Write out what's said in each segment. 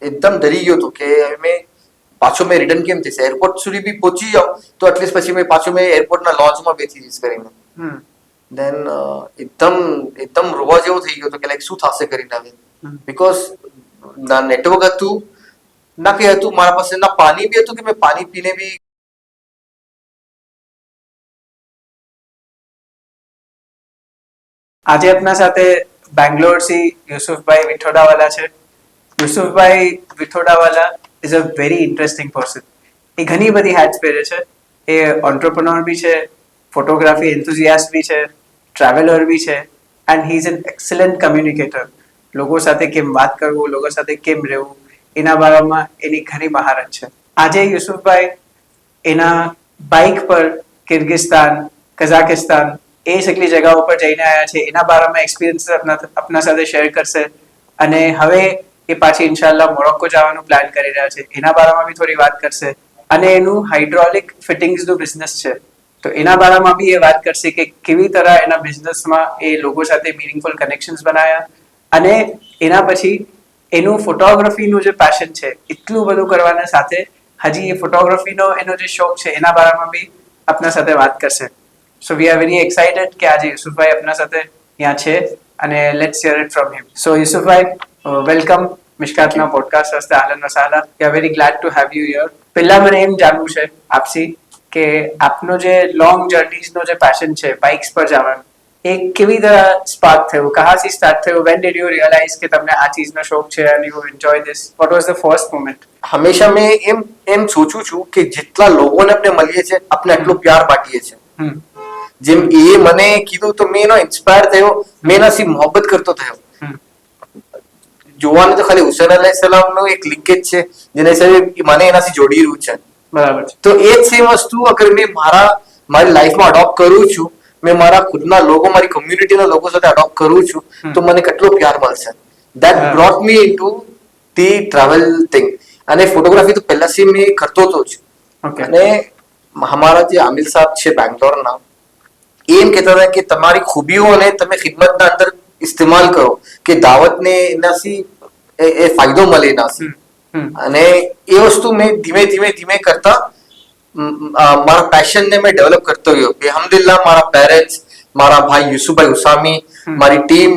એકદમ ડરી ગયો હતો કે મેં પાછો મેં રિટર્ન કેમ થશે, એરપોર્ટ સુધી બી પહોંચી જાઉં તો એટલીસ્ટ પછી મેં એરપોર્ટના લોન્જમાં બેસી જઈશ કરીને. દેન એકદમ રોવા જેવો થઈ ગયો હતો કે લાઈક શું થશે કરીને હવે, બીકોઝ ના નેટવર્ક હતું ના કઈ હતું, મારા પાસે ના પાણી બી હતું કે મેં પાણી પીને બી. આજે આપના સાથે બેંગ્લોરથી યુસુફભાઈ વિઠોડાવાલા છે. Yusufbhai Vithodawala is a very interesting person. એ ઘણી બધી હેટ્સ પહેરે છે. એ ઓન્ટરપ્રનોર બી છે, ફોટોગ્રાફી એન્થુઝિયાસ્ટ બી છે, ટ્રાવેલર બી છે, and he is an excellent communicator. લોકો સાથે કેમ વાત કરવું, લોકો સાથે કેમ રહેવું, એના બારામાં એની ઘણી મહારત છે. આજે યુસુફભાઈ એના બાઇક પર કિર્ગિસ્તાન, કઝાકિસ્તાન એ સગલી જગાઓ પર જઈને આવ્યા છે. એના બારામાં એક્સપિરિયન્સ આપના સાથે શેર કરશે. અને હવે એ પાછી ઇન્શાલ્લાહ મોરોક્કો જવાનું પ્લાન કરી રહ્યા છે. એના બારામાં બી થોડી વાત કરશે. અને એનું હાઇડ્રોલિક ફિટિંગ્સનું બિઝનેસ છે, તો એના બારામાં બી એ વાત કરશે કે કેવી તરહ એના બિઝનેસમાં એ લોકો સાથે મિનિંગફુલ કનેક્શન્સ બનાવ્યા. અને એના પછી એનું ફોટોગ્રાફીનું જે પેશન છે એટલું બધું કરવાના સાથે હજી એ ફોટોગ્રાફીનો એનો જે શોખ છે એના બારામાં બી આપના સાથે વાત કરશે. So we are very excited કે આજે યુસુફભાઈ આપના સાથે ત્યાં છે અને let's hear it from him. So Yusufbhai, welcome મિશકાતના પોડકાસ્ટ વાસ્તે. આહલન વ સહલા. We are very glad to have you here. પહેલા મને એમ જાણવું છે આપસી કે આપનો જે લોંગ જર્નીઝનો જે પેશન છે બાઇક્સ પર જવાનું, એ કેવી તરહ સ્પાર્ક થયું, કહાંથી સ્ટાર્ટ થયું, વેન ડીડ યુ રિયલાઇઝ કે તમને આ ચીજનો શોખ છે and you enjoy this? What was the first moment? હંમેશા મેં એમ સોચું છું કે જેટલા લોકોને આપણે મળીએ છીએ આપણે એટલો પ્યાર બાંટીએ છીએ. જેમ એ મને કીધું તો મેં એનો ઇન્સ્પાયર થયો, મેં એનાથી મોહબ્બત કરતો થયો. જોવાનું તો ખાલી હુસૈન અલૈહિસ્સલામનું એક લિંકેજ છે જેના હિસાબે મને એનાથી જોડી રહ્યું છે. બરાબર છે. તો એ જ સેમ વસ્તુ અગર મેં મારી લાઈફમાં અડોપ્ટ કરું છું, મેં મારા ખુદના લોકો, મારી કમ્યુનિટીના લોકો સાથે અડોપ્ટ કરું છું, તો મને કેટલો પ્યાર મળશે. That brought me into the travel thing. અને ફોટોગ્રાફી તો પહેલાથી મેં કરતો હતો જ. અને અમારા જે આમિર સાહેબ છે બેંગ્લોરના, એમ કહેતા હતા કે તમારી ખૂબીઓને તમે ખિદમતના અંદર ઇસ્તેમાલ કરો કે દાવતને એનાથી એ ફાયદો મળે એનાથી. અને એ વસ્તુ મેં ધીમે કરતા મારા પેશનને મેં ડેવલપ કરતો ગયો. અલ્હમ્દુલિલ્લાહ મારા પેરેન્ટ્સ, મારા ભાઈ યુસુફભાઈ ઉસામી, મારી ટીમ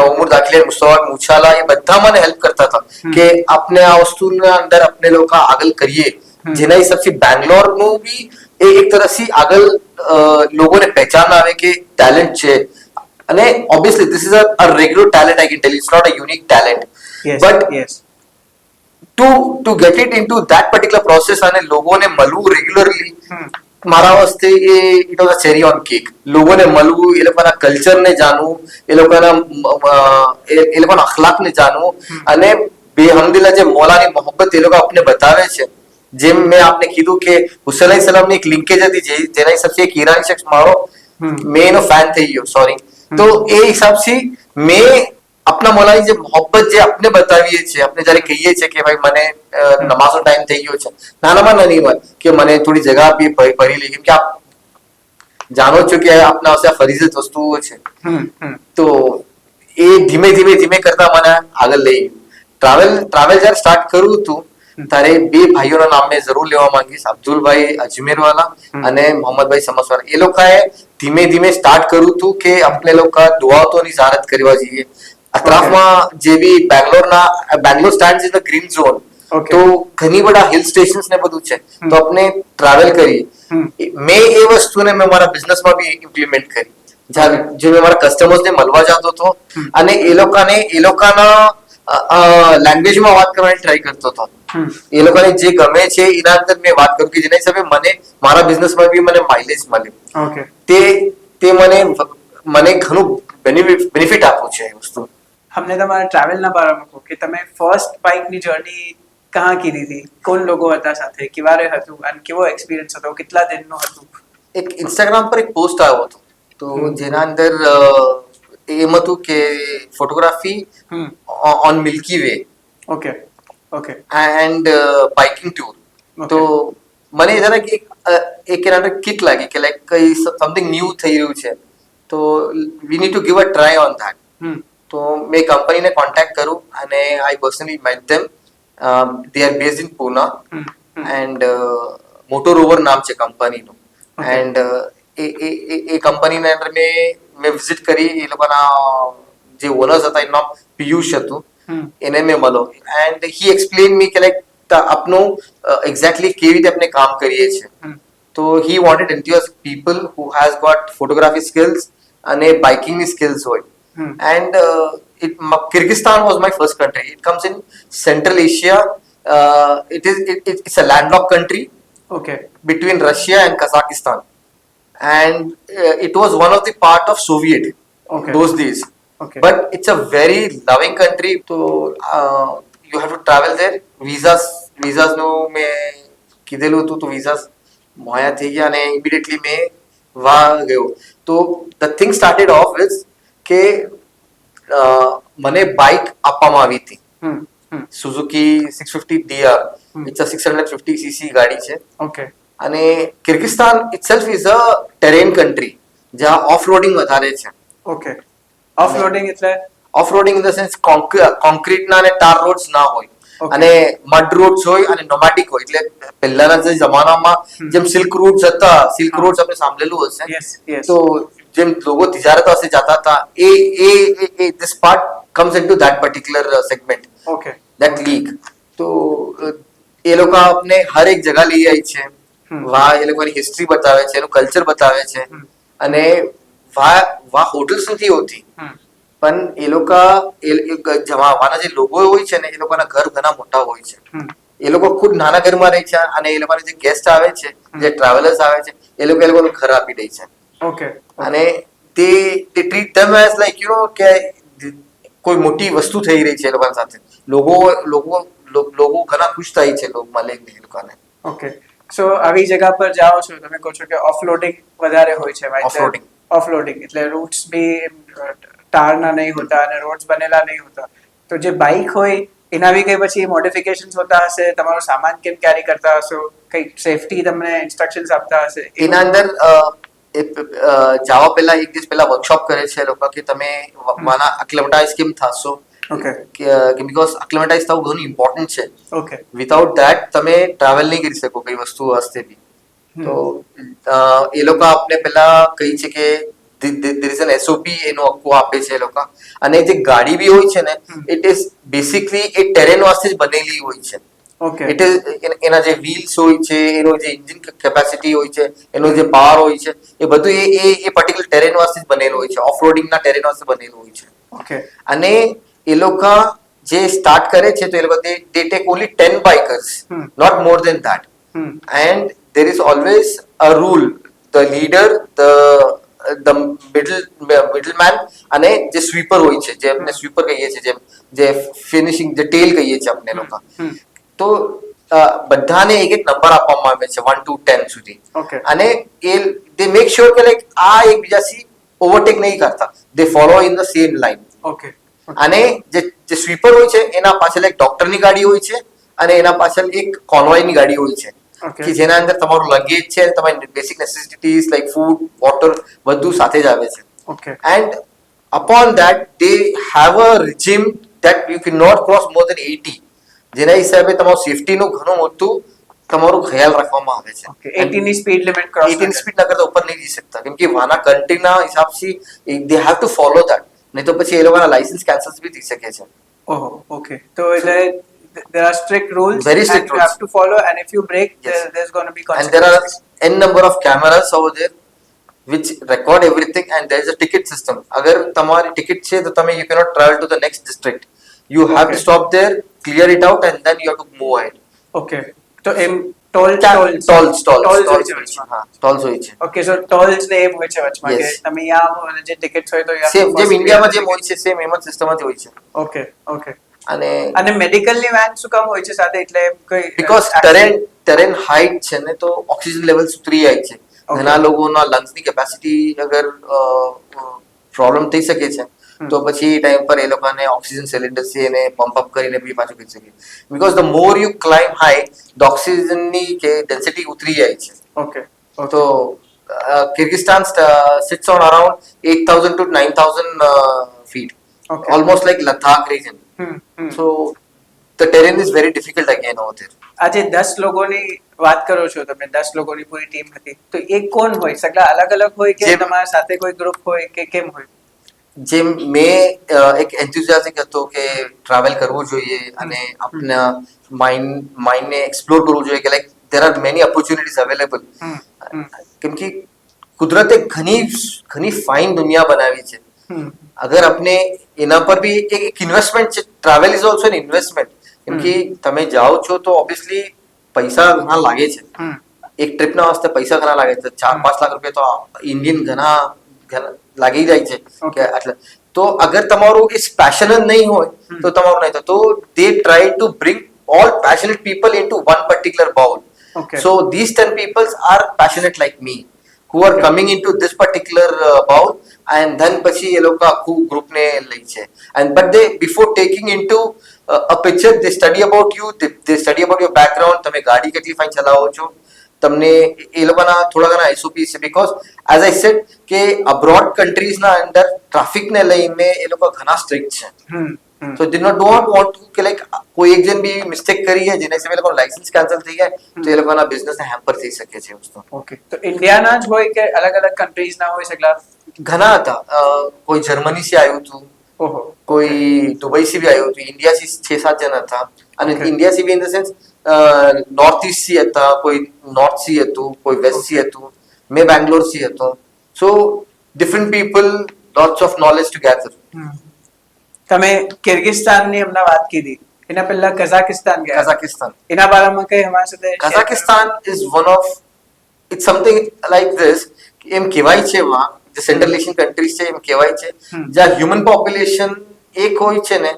ઉમર દાખલે, મુસ્તફા મુછાલા, એ બધા મને હેલ્પ કરતા હતા કે આપણે આ વસ્તુના અંદર આપણે લોકો આગળ કરીએ, જેના હિસાબથી બેંગ્લોરનું બી એક તરફથી આગળ લોકોને પહેચાન આવે કે ટેલેન્ટ છે. અને obviously this is a regular talent, I can tell, it's not a unique talent. But to get it into that particular process અને લોકોને મળવું રેગ્યુલરલી, મારા વાસ્તે it was a cherry on cake. લોકોને મળવું, એ લોકોના કલ્ચરને જાણવું, એ લોકોના અખલાકને જાણવું, અને બેહમદિલ્લા જે મોલાની મોહબ્બત એ લોકો આપણે બતાવે છે. જેમ મેં આપને કીધું કે હુસૈન અલૈહિસ્સલામની એક લિંકેજ હતી જેના હિસાબથી એક ઈરાની શખ્સ મેં એનો ફેન થઈ ગયો, સોરી. તો એ હિસાબથી મેં આપના મોલાની જે મોહબ્બત જે આપણે બતાવીએ છીએ, આપણે જયારે કહીએ છીએ કે ભાઈ મને નમાઝનો ટાઈમ થઈ ગયો છે, નાનામાં નાની વાત કે મને થોડી જગા આપી ભરી લે, કેમ કે આપ જાણો છો કે આપના પાસે ફરીઝત વસ્તુઓ છે. તો એ ધીમે કરતા મને આગળ લઈ ગયું. ટ્રાવેલ જયારે સ્ટાર્ટ કર્યું હતું ત્યારે બે ભાઈઓના નામ મેં જરૂર લેવા માંગીશ, અબ્દુલભાઈ અજમેરવાલા અને મોહમ્મદભાઈ સમસવાલા. એ લોકોએ ધીમે સ્ટાર્ટ કર્યું હતું કે આપણે લોકો દુઆતોની ઝિયારત કરવા જઈએ. અતરાફમાં જે બી Bangalore stands in the green zone, તો ઘણી બધા હિલ સ્ટેશન્સ ને બધું છે, તો આપણે ટ્રાવેલ કરીએ. મેં એ વસ્તુને મેં મારા બિઝનેસમાં બી ઇમ્પ્લિમેન્ટ કરી. જે મેં મારા કસ્ટમર્સને મળવા જતો હતો અને એ લોકોના લેંગ્વેજમાં વાત કરવાની ટ્રાય કરતો હતો. એ લોકોને જે ગમે છે એના અંદર મેં વાત કરું કે જેના હિસાબે મને મારા બિઝનેસમાં બી મને માઇલેજ મળ્યું. તે મને ઘણું બેનિફિટ આપવું છે એ વસ્તુ. हमने તમારા ટ્રાવેલના બારામાં કહો કે તમે ફર્સ્ટ બાઇકની જર્ની કહાં કીધી હતી, કોણ લોકો હતા સાથે, કેવારે હતું અને કેવો એક્સપિરિયન્સ હતો, કેટલા દિનનો હતું? એક ઇન્સ્ટાગ્રામ પર એક પોસ્ટ આવ્યો હતો, તો જેના અંદર એમ હતું કે photography on milky way and biking tour. તો મને જરા કે એક એના અંદર કિક લાગી કે લાઈક કઈ સમથિંગ ન્યૂ થઈ રહ્યું છે, તો we need to give a try on that. તો મેં કંપનીને કોન્ટેક્ટ કરું અને I personally met them they are based in Pune hmm, hmm. And Motorover નામ છે કંપનીનું Okay. એન્ડ એ કંપનીના અંદર મેં વિઝિટ કરી એ લોકોના જે ઓનર્સ હતા એનું નામ પિયુષ હતું હમ. એને મેં મળો એન્ડ હી એક્સપ્લેન મી કે લાઈક આપનું એક્ઝેક્ટલી કેવી રીતે આપણે કામ કરીએ છીએ હમ. તો he wanted enthuse people who has got photography skills અને બાઇકિંગની સ્કિલ્સ હોય હમ. and Kyrgyzstan was my first country. It comes in Central Asia. It's a landlocked country Okay. between Russia and Kazakhstan, and it was one of the part of Soviet Okay. those days. Okay. But it's a very loving country. So you have to travel there. Visas નું મેં કીધેલું હતું તો visas મોયા થઈ ગયા અને immediately મેં વા ગયો તો the thing started off with કે મને બાઇક આપવામાં આવી હતી હમ. હમ. Suzuki 650 DR Hmm. it's a 650 cc ગાડી છે Okay. અને કિર્ગિસ્તાન itself is a terrain country જ્યાં ઓફ રોડિંગ વધારે છે Okay. ઓફલોડિંગ એટલે ઓફ રોડિંગ ઇન ધ સેન્સ કોન્ક્રીટના અને ટાર રોડ્સ ના હોય Okay. અને મડ રોડ્સ હોય અને નોમેટિક હોય એટલે પહેલાના જે જમાનામાં જેમ સિલ્ક રૂટ્સ હતા સિલ્ક હા. રૂટ્સ આપણે સાંભળેલું હશે યસ યસ તો જેમ લોકો તિજારત વાસ્તે જતા હતા એ this part comes into that particular segment okay that league તો એ લોકો આપને હર એક જગા લઈ જાય છે હમ. વા એ લોકોની હિસ્ટ્રી બતાવે છે એનું કલ્ચર બતાવે છે હમ. અને વા હોટલ્સ નથી હોતી હમ. પણ એ લોકો વાના જે લોકો હોય છે ને એ લોકોના ઘર ઘણા મોટા હોય છે હમ. એ લોકો ખુદ નાના ઘરમાં રહે છે અને એ લોકોના જે ગેસ્ટ આવે છે જે ટ્રાવેલર્સ આવે છે એ લોકોનું ઘર આપી દે છે ઓકે અને તે treat them as like you know કે કોઈ મોટી વસ્તુ થઈ રહી છે એ લોકોના સાથે લોકો ઘણા ખુશ થાય છે લોકો મળે એ લોકોને ઓકે સો આવી જગ્યા પર જાઓ છો તમે કહો છો કે ઓફલોડિંગ વધારે હોય છે Offloading. ઓફલોડિંગ એટલે રૂટ્સ બી ટારના નહીં હોતા અને રોડ્સ બનેલા નહીં હોતા તો જે બાઇક હોય એના બી કઈ પછી મોડિફિકેશન્સ હોતા હશે તમારો સામાન કેમ કેરી કરતા હશો કઈ સેફટી તમને ઇન્સ્ટ્રક્શન્સ આપતા હશે એના અંદર જવા પહેલા એક દિવસ પહેલા વર્કશોપ કરે છે એ લોકો કે તમે વાના અક્લેમેટાઇઝ કેમ થશો ઓકે કે બીકોઝ અક્લેમેટાઇઝ થવું ઘણું ઇમ્પોર્ટન્ટ છે ઓકે વિધાઉટ ધેટ તમે ટ્રાવેલ નહીં કરી શકો કઈ વસ્તુ હસ્તે બી તો એ લોકો આપને પહેલા કહી છે કે there is an SOP એનું આખું આપે છે એ લોકો અને જે ગાડી બી હોય છે ને it is basically a terrain વાસ્તે જ બનેલી હોય છે ઓકે ઇટ ઇઝ એના જે વ્હીલ્સ હોય છે એનો જે એન્જિન કેપેસિટી હોય છે એનો જે પાવર હોય છે એ બધું એ પર્ટિક્યુલર ટેરેન વાસ્તે જ બનેલું હોય છે ઓફ રોડિંગના ટેરેન વાસ્તે બનેલું હોય છે ઓકે અને એ લોકો જે સ્ટાર્ટ કરે છે તો એ લોકો they take only 10 bikers not more than that and there is always a rule the leader the middleman અને જે સ્વીપર હોય છે જે આપણે સ્વીપર કહીએ છીએ જે ફિનિશિંગ જે ટેલ કહીએ છીએ આપણે લોકો તો બધાને એક એક નંબર આપવામાં આવે છે 1 to 10 સુધી ઓકે અને એ દે મેક શ્યોર કે લાઈક આ એકબીજાથી ઓવરટેક નહીં કરતા they follow in the same line okay અને જે સ્વીપર હોય છે એના પાછળ એક ડોક્ટરની ગાડી હોય છે અને એના પાછળ એક કોન્વોયની ગાડી હોય છે Okay. કે જેના અંદર તમારું લગેજ છે તમારી બેસિક નેસેસિટીઝ લાઈક ફૂડ વોટર બધું સાથે જ આવે છે okay and upon that they have a regime that you cannot cross more than 80 જેના હિસાબે તમારું સેફટીનું ઘણું મોટું તમારું ખ્યાલ રાખવામાં આવે છે ઓકે 80 ની સ્પીડ લિમિટ ક્રોસ 18 સ્પીડ ના કરતા ઉપર નહીં જઈ શકતા કેમ કે વાના કન્ટ્રીના હિસાબથી they have to follow that નહીં તો પછી એ લોકોના લાયસન્સ કેન્સલ બી થઈ શકે છે ઓહો ઓકે તો એટલે there are strict rules Very strict and you rules. have to follow and if you break Yes. there's going to be and there are consequences n number of cameras over there which record everything and there is a ticket system अगर तुम्हारी ticket છે તો તમે you cannot travel to the next district you have to Okay. stop there clear it out and then you have to move ahead okay તો એમ toll tolls હોય છે હોય છે વચમાં. હા tolls હોય છે ઓકે સો ટોલ્સ ને એમ હોય છે વચમાં કે Yes. તમે અહીંયા આવો અને જે ટિકિટ્સ હોય તો you have to same first જેમ clear ઇન્ડિયામાં the જેમ હોય ticket. છે સેમ એમ જ સિસ્ટમ જ હોય છે ઓકે ઓકે અને અને મેડિકલ ની વેન શું કામ હોય છે સાથે એટલે કોઈ બીકોઝ ટેરેન હાઈટ છે ને તો ઓક્સિજન લેવલ્સ ઉતરી જાય છે Okay. ઘણા લોકોના લંગ્સની કેપેસિટી અગર પ્રોબ્લેમ થઈ શકે છે તો પછી એ ટાઈમ પર એ લોકોને ઓક્સિજન સિલિન્ડર છે એને પંપ અપ કરીને બી પાછું કરી શકે because the more you climb high the ઓક્સિજનની કે ડેન્સિટી ઉતરી જાય છે ઓકે તો કિર્ગિસ્તાન sits on around 8,000 to 9,000 feet Okay. almost like Ladakh region hmm so the terrain is very difficult again over there. આજે 10 લોકોની વાત કરો છો તમે, 10 લોકોની પૂરી ટીમ હતી, તો એ કોણ હોય? સગલા અલગ અલગ હોય કે તમારા સાથે કોઈ ગ્રુપ હોય કે કેમ હોય? જેમ મેં એક એન્થુઝિયાસ્ટિક હતો કે ટ્રાવેલ કરવું જોઈએ અને આપણા માઇન્ડને એક્સપ્લોર કરવું જોઈએ કે like there are many opportunities available. કેમ કે કુદરતે ઘણી ફાઇન દુનિયા બનાવી છે. અગર આપણે એના પર બી એક ઇન્વેસ્ટમેન્ટ છે. Travel is also an investment. કેમ કે તમે જાઓ છો તો ઓબ્વિયસલી પૈસા ઘણા લાગે છે. એક ટ્રીપના વાસ્તે પૈસા ઘણા લાગે છે. 4-5 લાખ રૂપિયા તો ઇન્ડિયન ઘણા લાગી જાય છે કે એટલે. તો અગર તમારું એ પેશન જ નહીં હોય તો તમારું નહીં થાય. તો they try to bring all passionate people into one particular bowl. Okay. So these 10 people are passionate like me, who are coming into this particular bowl, and then પછી એ લોકો આખું ગ્રુપ ને લઈ છે. And but they before taking into a picture they study about you, they study about your background. તમે ગાડી કેટલી fine ચલાવો છો, તમને એ લોકોના થોડા ઘણા એસઓપી છે. બીકોઝ એઝ આઈ સેડ કે અબ્રોડ કન્ટ્રીઝના અંદર ટ્રાફિકને લઈને એ લોકો ઘણા સ્ટ્રિક્ટ છે. So they don't want to કે લાઈક કોઈ એક જણ બી મિસ્ટેક કરી છે જેને સે લોકો લાઇસન્સ કેન્સલ થઈ જાય તો એ લોકોના બિઝનેસને હેમ્પર થઈ શકે છે વસ્તુ. ઓકે, તો ઇન્ડિયાના જ હોય કે અલગ અલગ કન્ટ્રીઝના હોય સગલા? ઘણા હતા. કોઈ જર્મની से આવ્યું હતું, ઓહો, કોઈ દુબઈ से भी આવ્યું હતું. ઇન્ડિયા से 6-7 જણ હતા. અને ઇન્ડિયા से भी in the sense north East થી હતા, કોઈ નોર્થ થી હતું, કોઈ વેસ્ટ થી હતું. મેં બેંગ્લોર થી હતો. So different people, lots of knowledge together. તમે કિર્ગિસ્તાનની હમણાં વાત કીધી, એના પહેલા કઝાકિસ્તાન ગયા. કઝાકિસ્તાન, એના બારામાં કઈ અમારા સાથે? Kazakhstan is one of it's something like this. એમ કહેવાય છે વહાં જે સેન્ટ્રલ એશિયન કન્ટ્રીઝ છે એમ કહેવાય છે જ્યાં હ્યુમન પોપ્યુલેશન એક હોય છે ને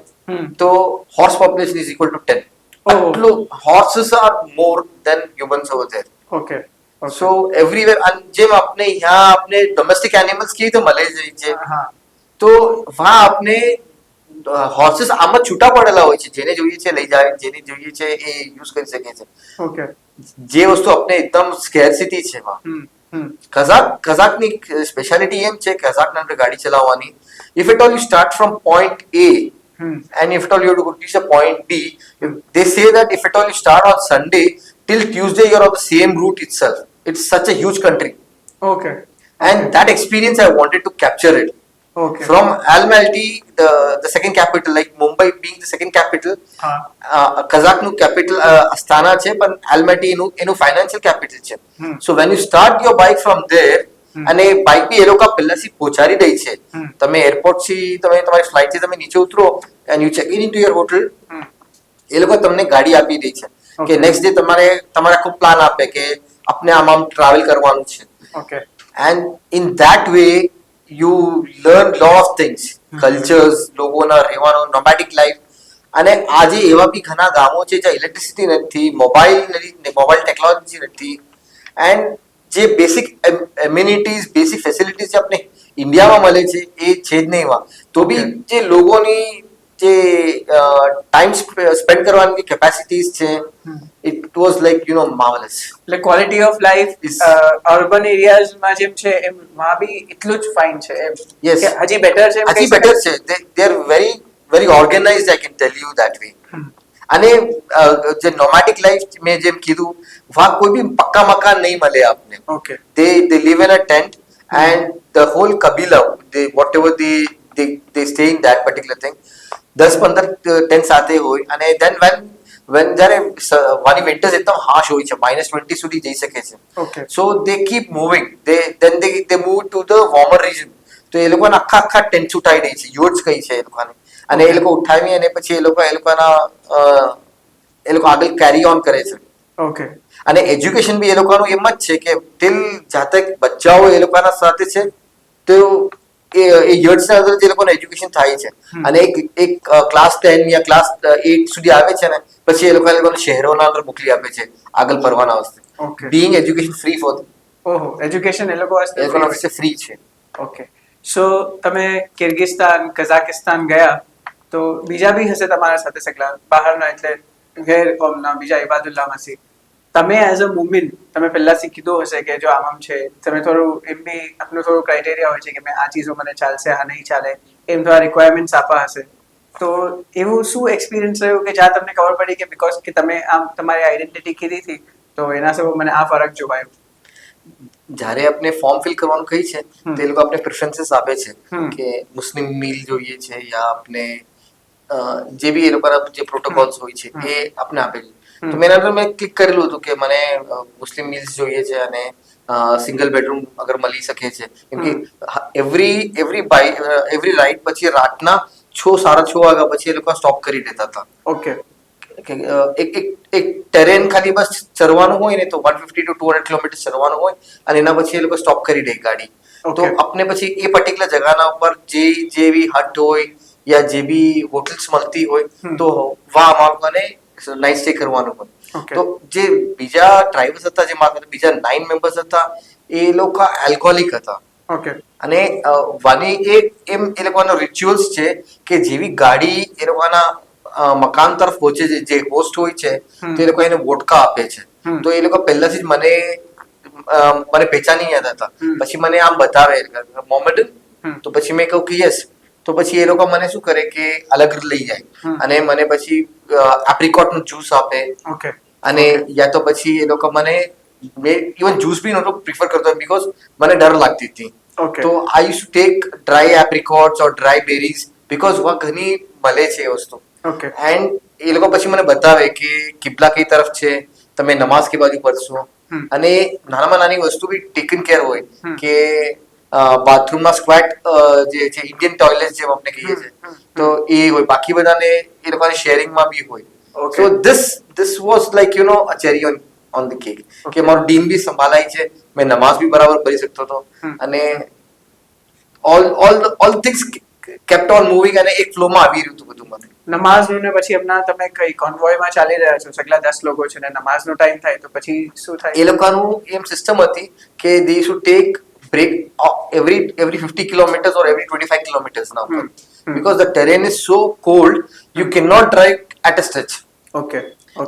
તો horse population is equal to 10. આટલું horses are more than humans over there. Okay. So everywhere. જેમ આપણે यहाँ આપણે ડોમેસ્ટિક એનિમલ્સ કેવી રીતે મળે છે તો વહાં આપણે હોર્સીસ આમ જ છૂટા પડેલા હોય છે. જેને જોઈએ છે લઈ જાય, જેને જોઈએ છે એ યુઝ કરી શકે છે. ઓકે. જે વસ્તુ આપણે એકદમ સ્કેરસિટી છે વહાં. કઝાકની સ્પેશિયાલિટી એમ છે કઝાકના અંદર ગાડી ચલાવવાની. If at all you start from point A and if at all you have to reach a point B, they say that if at all you start on Sunday till Tuesday you are on the same route itself. It's such a huge country. Okay. And that experience I wanted to capture it. Okay. From Almaty, the second capital, like Mumbai being the second capital, Kazakh capital Astana છે પણ Almaty એનું financial capital છે. So when you start your bike from there, અને bike બી એ લોકો પહેલાથી પહોંચાડી દે છે. તમે એરપોર્ટ થી તમે તમારી ફ્લાઇટ થી તમે નીચે ઉતરો and you check in into your hotel, એ લોકો તમને ગાડી આપી દે છે કે નેક્સ્ટ ડે તમારે આખું પ્લાન આપે કે આપણે આમ ટ્રાવેલ કરવાનું છે. Okay. And in that way you learn lot of things, cultures, લોકોના રહેવાનો, નોમેડિક લાઈફ. અને આજે એવા બી ઘણા ગામો છે જ્યાં ઇલેક્ટ્રિસિટી નથી, મોબાઈલ ટેકનોલોજી નથી, એન્ડ જે બેસિક એમ્યુનિટીઝ, બેસિક ફેસિલિટીઝ આપણે ઇન્ડિયામાં મળે છે એ છે જ નહીં એમાં. તો બી જે લોકોની જે ટાઈમ સ્પેન્ડ કરવાની કેપેસિટીઝ છે it was like you know marvellous. એટલે ક્વોલિટી ઓફ લાઈફ અર્બન એરિયાઝમાં જેમ છે એમ માં બી એટલું જ ફાઇન છે એમ? યસ, હજી બેટર છે. હજી બેટર છે. They are very very organised, I can tell you that way. અને જે નોમેડિક લાઈફ મેં જેમ કીધું વહાં કોઈ બી પક્કા મકાન નહીં મળે આપને. Okay. they live in a tent and the whole kabila, whatever they stay in that particular thing, 10-15 tent સાથે હોય. અને then when જ્યારે વાની વિન્ટર્સ એકદમ હાર્શ હોય છે, -20 સુધી જઈ શકે છે. Okay. So they keep moving, they move to the warmer region. તો એ લોકોના આખા ટેન્ટ છૂટાઈ દે છે, યોટ્સ કહી છે એ લોકોને. અને એ લોકો ઉઠાવી અને પછી એ લોકો આગળ કેરી ઓન કરે છે. ઓકે. અને એજ્યુકેશન બી એ લોકોનું એમ જ છે કે ટિલ જાતે બચ્ચાઓ એ લોકોના સાથે છે તો એ યર્સના અંદર જે લોકોનું એજ્યુકેશન થાય છે. અને એક ક્લાસ 10 યા ક્લાસ 8 સુધી આવે છે ને પછી એ લોકોને શહેરોના અંદર મોકલી આપે છે આગળ ભણવાના વાસ્તે. Being education free for them. ઓહો, એજ્યુકેશન એ લોકો વાસ્તે ફ્રી છે. ઓકે. સો તમે કિર્ગિસ્તાન, કઝાકિસ્તાન ગયા તો બીજા બી હશે તમારા સાથે સગલા બહારના, એટલે ગેર કોમના બીજા ઇબાદુલ્લાહમાંથી. તમે એઝ અ મુમિન તમે પહેલાથી કીધું હશે કે જો આમ છે તમે થોડું એમ બી આપનું થોડું ક્રાઇટેરિયા હોય છે કે મેં આ ચીજો મને ચાલશે, આ નહીં ચાલે, એમ થોડા રિક્વાયરમેન્ટ્સ આપવા હશે. તો એવું શું એક્સપિરિયન્સ રહ્યું કે જ્યાં તમને ખબર પડી કે બીકોઝ કે તમે આમ તમારી આઈડેન્ટિટી કીધી હતી તો એના સબબ મને આ ફરક જોવાયો. જ્યારે આપણે ફોર્મ ફિલ કરવાનું કહી છે તો એ લોકો આપણે પ્રેફરન્સીસ આપે છે હમ. કે મુસ્લિમ મીલ જોઈએ છે યા આપણે જે બી એ લોકોના જે પ્રોટોકોલ્સ હોય છે એ આપણે આપે છે. તો મેં એના પર મેં ક્લિક કરેલું હતું કે મને મુસ્લિમ મીલ્સ જોઈએ છે અને સિંગલ બેડરૂમ અગર મળી શકે છે કેમ કે એવરી રાઈડ પછી રાતના 6-6:30 વાગ્યા પછી એ લોકો સ્ટોપ કરી દેતા હતા. ઓકે. કે એક ટેરેન ખાલી બસ ચરવાનું હોય ને તો 150 to 200 કિલોમીટર ચરવાનું હોય અને એના પછી એ લોકો સ્ટોપ કરી દે ગાડી. તો Okay. આપને પછી એ પર્ટિક્યુલર જગાના ઉપર જે બી હટ હોય યા જે બી હોટલ્સ મળતી હોય તો વાહ અમારે નાઇટ સ્ટે કરવાનું હોય. Okay. તો જે બીજા ડ્રાઈવર્સ હતા જે મારા સાથે બીજા 9 મેમ્બર્સ હતા એ લોકો આલ્કોહોલિક હતા. ઓકે. અને વાની એ લોકોનો રિચ્યુઅલ્સ છે કે જેવી ગાડી એ લોકોના મકાન તરફ પહોંચે છે જે હોસ્ટ હોય છે તો એ લોકો એને વોડકા આપે છે. તો એ લોકો પહેલાથી જ મને પહેચાની ગયા હતા. પછી મને આમ બતાવે મોમેડન તો પછી મેં કહું કે યસ. તો પછી એ લોકો મને શું કરે કે અલગ લઈ જાય અને મને પછી એપ્રિકોટ નું જ્યુસ આપે. ઓકે. અને યા તો પછી એ લોકો મને ઇવન જ્યુસ બી નહોતો પ્રિફર કરતો બીકોઝ મને ડર લાગતી હતી. Okay. તો I use to take dry apricots or dry berries because વहाँ ઘણી મળે છે એ વસ્તુ. ઓકે. એન્ડ એ લોકો પછી મને બતાવે કે કિબલા કઈ તરફ છે તમે નમાઝ કે બાજુ પડશો અને નાનામાં નાની વસ્તુ બી ટેકન કેર હોય કે બાથરૂમમાં સ્ક્વેટ જે છે ઇન્ડિયન ટોયલેટ જેમ આપણે કહીએ છીએ તો એ હોય બાકી બધાને એ લોકોને શેરિંગમાં બી હોય. Okay. So this was like a cherry on the cake કે મારું ડીન બી સંભાળાય છે મેં નમાઝ બી બરાબર પઢી શકતો હતો અને all things kept on moving અને એક ફ્લોમાં આવી રહ્યું હતું બધું મને. નમાઝનું ને પછી હમણાં તમે કઈ કોન્વોયમાં ચાલી રહ્યા છો સગલા 10 લોકો છે ને નમાઝનો ટાઈમ થાય તો પછી શું થાય? એ લોકોનું એમ સિસ્ટમ હતી કે they should take break every 50 kilometers or every 25 kilometers now because the terrain is so cold you cannot drive at a stretch. Okay.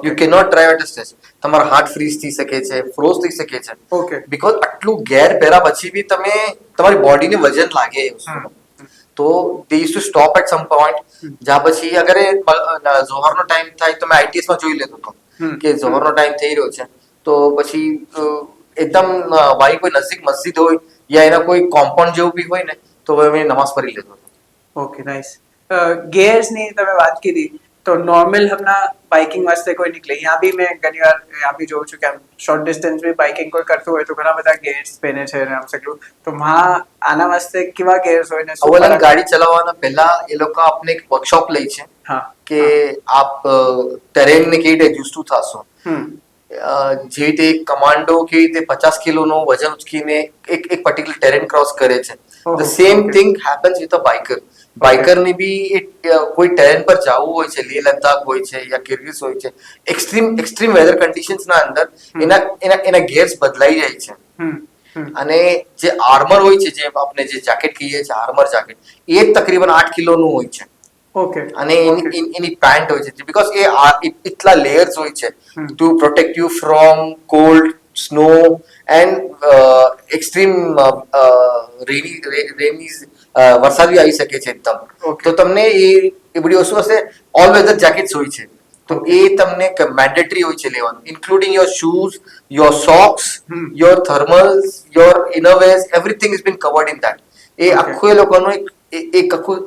You cannot drive at a stretch. તમારો heart fridge થઈ શકે છે frogs થઈ શકે છે okay. Because આટલું ગેર પહેર્યા પછી બી તમારી બોડીને વજન લાગે એ વસ્તુનું. તો they use to stop at some point જ્યાં પછી અગર ઝોહરનો ટાઈમ થાય તો મેં આઈટીએસ માં જોઈ લેતો હતો કે ઝોહરનો ટાઈમ થઈ રહ્યો છે તો પછી એકદમ મારી કોઈ નજીક મસ્જિદ હોય યા એના કોઈ કોમ્પાઉન્ડ જેવું બી હોય ને તો મેં નમાઝ પઢી લેતો હતો. ઓકે. નાઇસ. ગેર્સની તમે વાત કરી તો નોર્મલ હમણાં બાઇકિંગ વાસ્તે કોઈ નીકળે यहाँ भी मैं ઘણી વાર यहाँ भी જોઉં છું કે આમ શોર્ટ ડિસ્ટન્સ બી બાઇકિંગ કોઈ કરતું હોય તો ઘણા બધા ગેર્સ પહેરે છે અને આમ સગલું તો આના વાસ્તે કેવા ગેર્સ હોય ને શું અવલન ફરક? ગાડી ચલાવવાના પહેલા એ લોકો આપને એક વર્કશોપ લે છે હા. કે આપ ટેરેનને કેવી રીતે એડજસ્ટ થશો. જે રીતે એક કમાન્ડો કેવી રીતે 50 કિલોનો વજન ઉચકીને એક પર્ટિક્યુલર ટેરેન ક્રોસ કરે છે the same thing happens with a biker. બાઇકરને બી કોઈ ટેરેન પર જવું હોય છે લેહ લદ્દાખ હોય છે યા કિર્ગિઝ હોય છે એક્સ્ટ્રીમ વેધર કન્ડિશન્સ ના અંદર એના ગેર્સ બદલાઈ જાય છે. અને જે આર્મર હોય છે જે આપણે જે જેકેટ કહીએ છીએ આર્મર જેકેટ એ તકરીબન 8 કિલોનું હોય છે. ઓકે. અને એની પેન્ટ હોય છે બીકોઝ એટલા લેયર્સ હોય છે to protect you from cold snow and extreme rainy વરસાદ બી આવી શકે છે એકદમ. તો તમને એ બધી વસ્તુ હશે ઓલ વેધર જેકેટ્સ હોય છે તો એ તમને મેન્ડેટરી હોય છે લેવાનું including your shoes your socks your thermals your innerwears everything is been covered in that. એ આખું એ લોકોનું એક આખું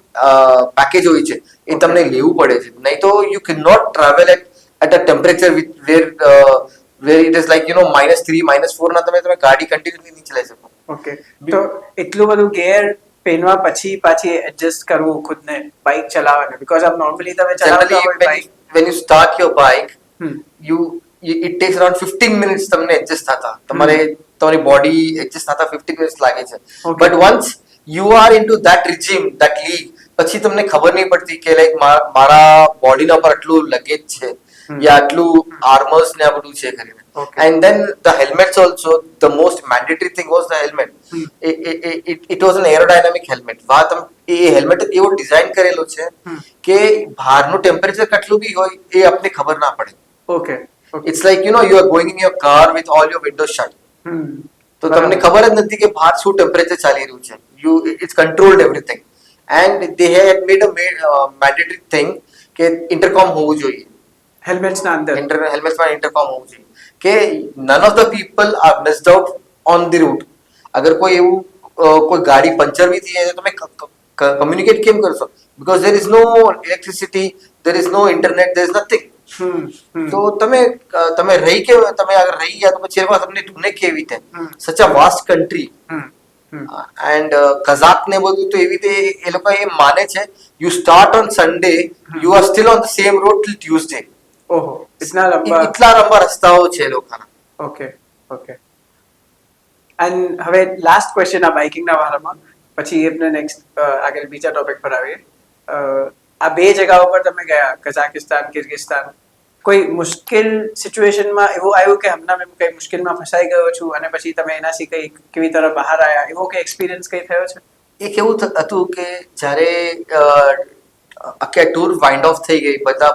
પેકેજ હોય છે એ તમને લેવું પડે છે નહીં તો you can not travel at a temperature where it is like -3 -4 ના તમે ગાડી કન્ટિન્યુઅસલી નહીં ચલાવી શકો. ઓકે. તો એટલું બધું ગેર પહેરવા પછી પાછી એડજસ્ટ કરવું ખુદને બાઇક ચલાવવાને બીકોઝ આમ નોર્મલી તમે ચલાવતા હોય bike when you start your bike it takes around 15 minutes તમને એડજસ્ટ થતા તમારી બોડી એડજસ્ટ થતા 15 minutes લાગે છે but once you are into that regime that league પછી તમને ખબર નહીં પડતી કે લાઈક મારા બોડીના પર આટલું લગેજ છે યા આટલું આર્મર્સ ને આ બધું છે કરીને. And then the helmets also, the most mandatory thing was the helmet. It was an aerodynamic helmet. A helmet એવો ડિઝાઇન કરેલો છે કે બહારનું ટેમ્પરેચર કેટલું બી હોય એ આપને ખબર ના પડે. Okay. It's like you are going in your car with all your windows shut. તો તમને ખબર જ નથી કે બહાર શું ટેમ્પરેચર ચાલી રહ્યું છે. It's controlled everything. And they had made mandatory thing કે ઇન્ટરકોમ હોવું જોઈએ. હેલ્મેટ્સના અંદર હેલ્મેટમાં ઇન્ટરકોમ હોવું જોઈએ કે none of the people are missed out on the route. અગર કોઈ એવું કોઈ ગાડી પંચર બી થઈ જાય તો તમે કમ્યુનિકેટ કેમ કરશો? Because there is no electricity, there is no internet, there is nothing. તો તમે રહી કે તમે અગર રહી ગયા તો પછી એમાં તમને ઢૂંઢે કેવી રીતે? Such a vast country. And Kazakh ને બધું તો એવી રીતે એ લોકો એ માને છે you start on Sunday, you are still on the same road till Tuesday. ઓહો, ઇતના લંબા. એટલા લંબા રસ્તાઓ છે એ લોકોના. Okay okay. એન્ડ હવે લાસ્ટ ક્વેશ્ચન આ બાઇકિંગના બારામાં, પછી એમને નેક્સ્ટ આગળ બીજા ટોપિક પર આવીએ. આ બે જગ્યાઓ પર તમે ગયા, કઝાકિસ્તાન, કિર્ગિસ્તાન, કોઈ મુશ્કેલ સિચ્યુએશનમાં એવું આવ્યું કે હમણાં મેં કઈ મુશ્કેલમાં ફસાઈ ગયો છું અને પછી તમે એનાથી કઈ કેવી તરહ બહાર આવ્યા, એવો કઈ એક્સપિરિયન્સ કઈ થયો છે? એક એવું હતું કે જ્યારે આખી ટૂર વાઇન્ડ ઓફ થઈ ગઈ, બધા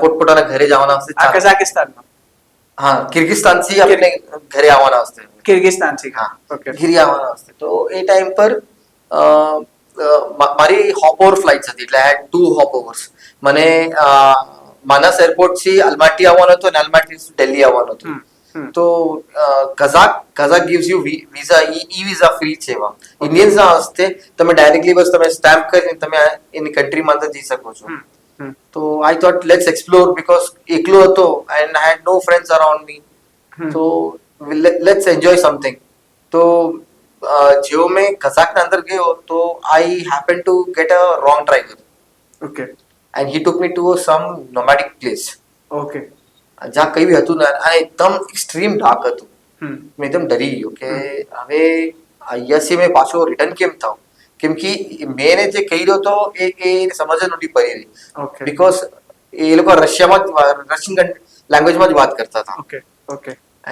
પોતપોતાના ઘરે જવાના હશે. આ કઝાકિસ્તાનમાં? હા, કિર્ગિસ્તાનથી આપણે ઘરે આવવાના હશે. કિર્ગિસ્તાનથી? હા, ઓકે. ઘરે આવવાના હશે. તો એ ટાઈમ પર મારી હોપ ઓવર ફ્લાઇટ્સ હતી, એટલે હેડ 2 હોપ ઓવર્સ. મને માનસ એરપોર્ટ થી અલ્માટી આવવાનું હતું અને અલ્માટી દિલ્હી આવવાનું હતું. તો Kazakh gives you visa, e visa free છે એમાં. ઇન્ડિયન્સ ના હસ્તે તમે ડાયરેક્ટલી બસ તમે સ્ટેમ્પ કરીને તમે એની કન્ટ્રીમાં અંદર જઈ શકો છો. તો I thought let's explore, because એકલો હતો and I had no friends around me. તો લેટ્સ એન્જોય સમથિંગ. તો જેવો મેં કઝાકના અંદર ગયો તો I happen to get a wrong driver. Okay. And he took me to some nomadic place. Okay. જ્યાં કઈ બી હતું ને, અને એકદમ એક્સ્ટ્રીમ ડાર્ક હતું. મેં એકદમ ડરી ગયો કે હવે અહીંયાથી મેં પાછો રિટર્ન કેમ થાઉં, કેમ કે મેં જે કર્યો હતો એ સમજ નહોતી પડી રહી. ઓકે. બીકોઝ એ લોકો રશિયન લેંગ્વેજમાં જ વાત કરતા હતા. Okay. Okay.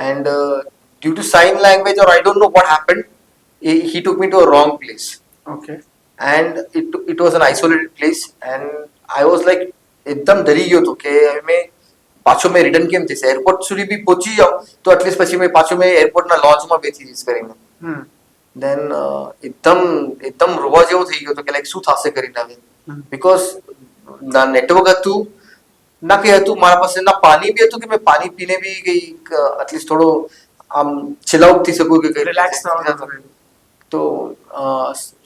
And due to sign language or I don't know what happened, he took me to a wrong place. Okay. And it was an isolated place and I was like એકદમ ડરી ગયો હતો કે મેં પાછો મેં return કેમ થશે, એરપોર્ટ સુધી બી પહોંચી જાઉં તો એટલીસ્ટ પછી મેં પાછું મેં એરપોર્ટના લોન્ચમાં બેસી જઈશ કરીને. દેન એકદમ રોવા જેવું થઈ ગયું હતું કે લાઈક શું થશે કરીને હવે. બીકોઝ ના નેટવર્ક હતું ના કંઈ હતું, મારા પાસે ના પાણી બી હતું કે મેં પાણી પીને બી કઈ એટલીસ્ટ થોડો આમ ચિલ આઉટ થઈ શકું કે કઈ રિલેક્સ તો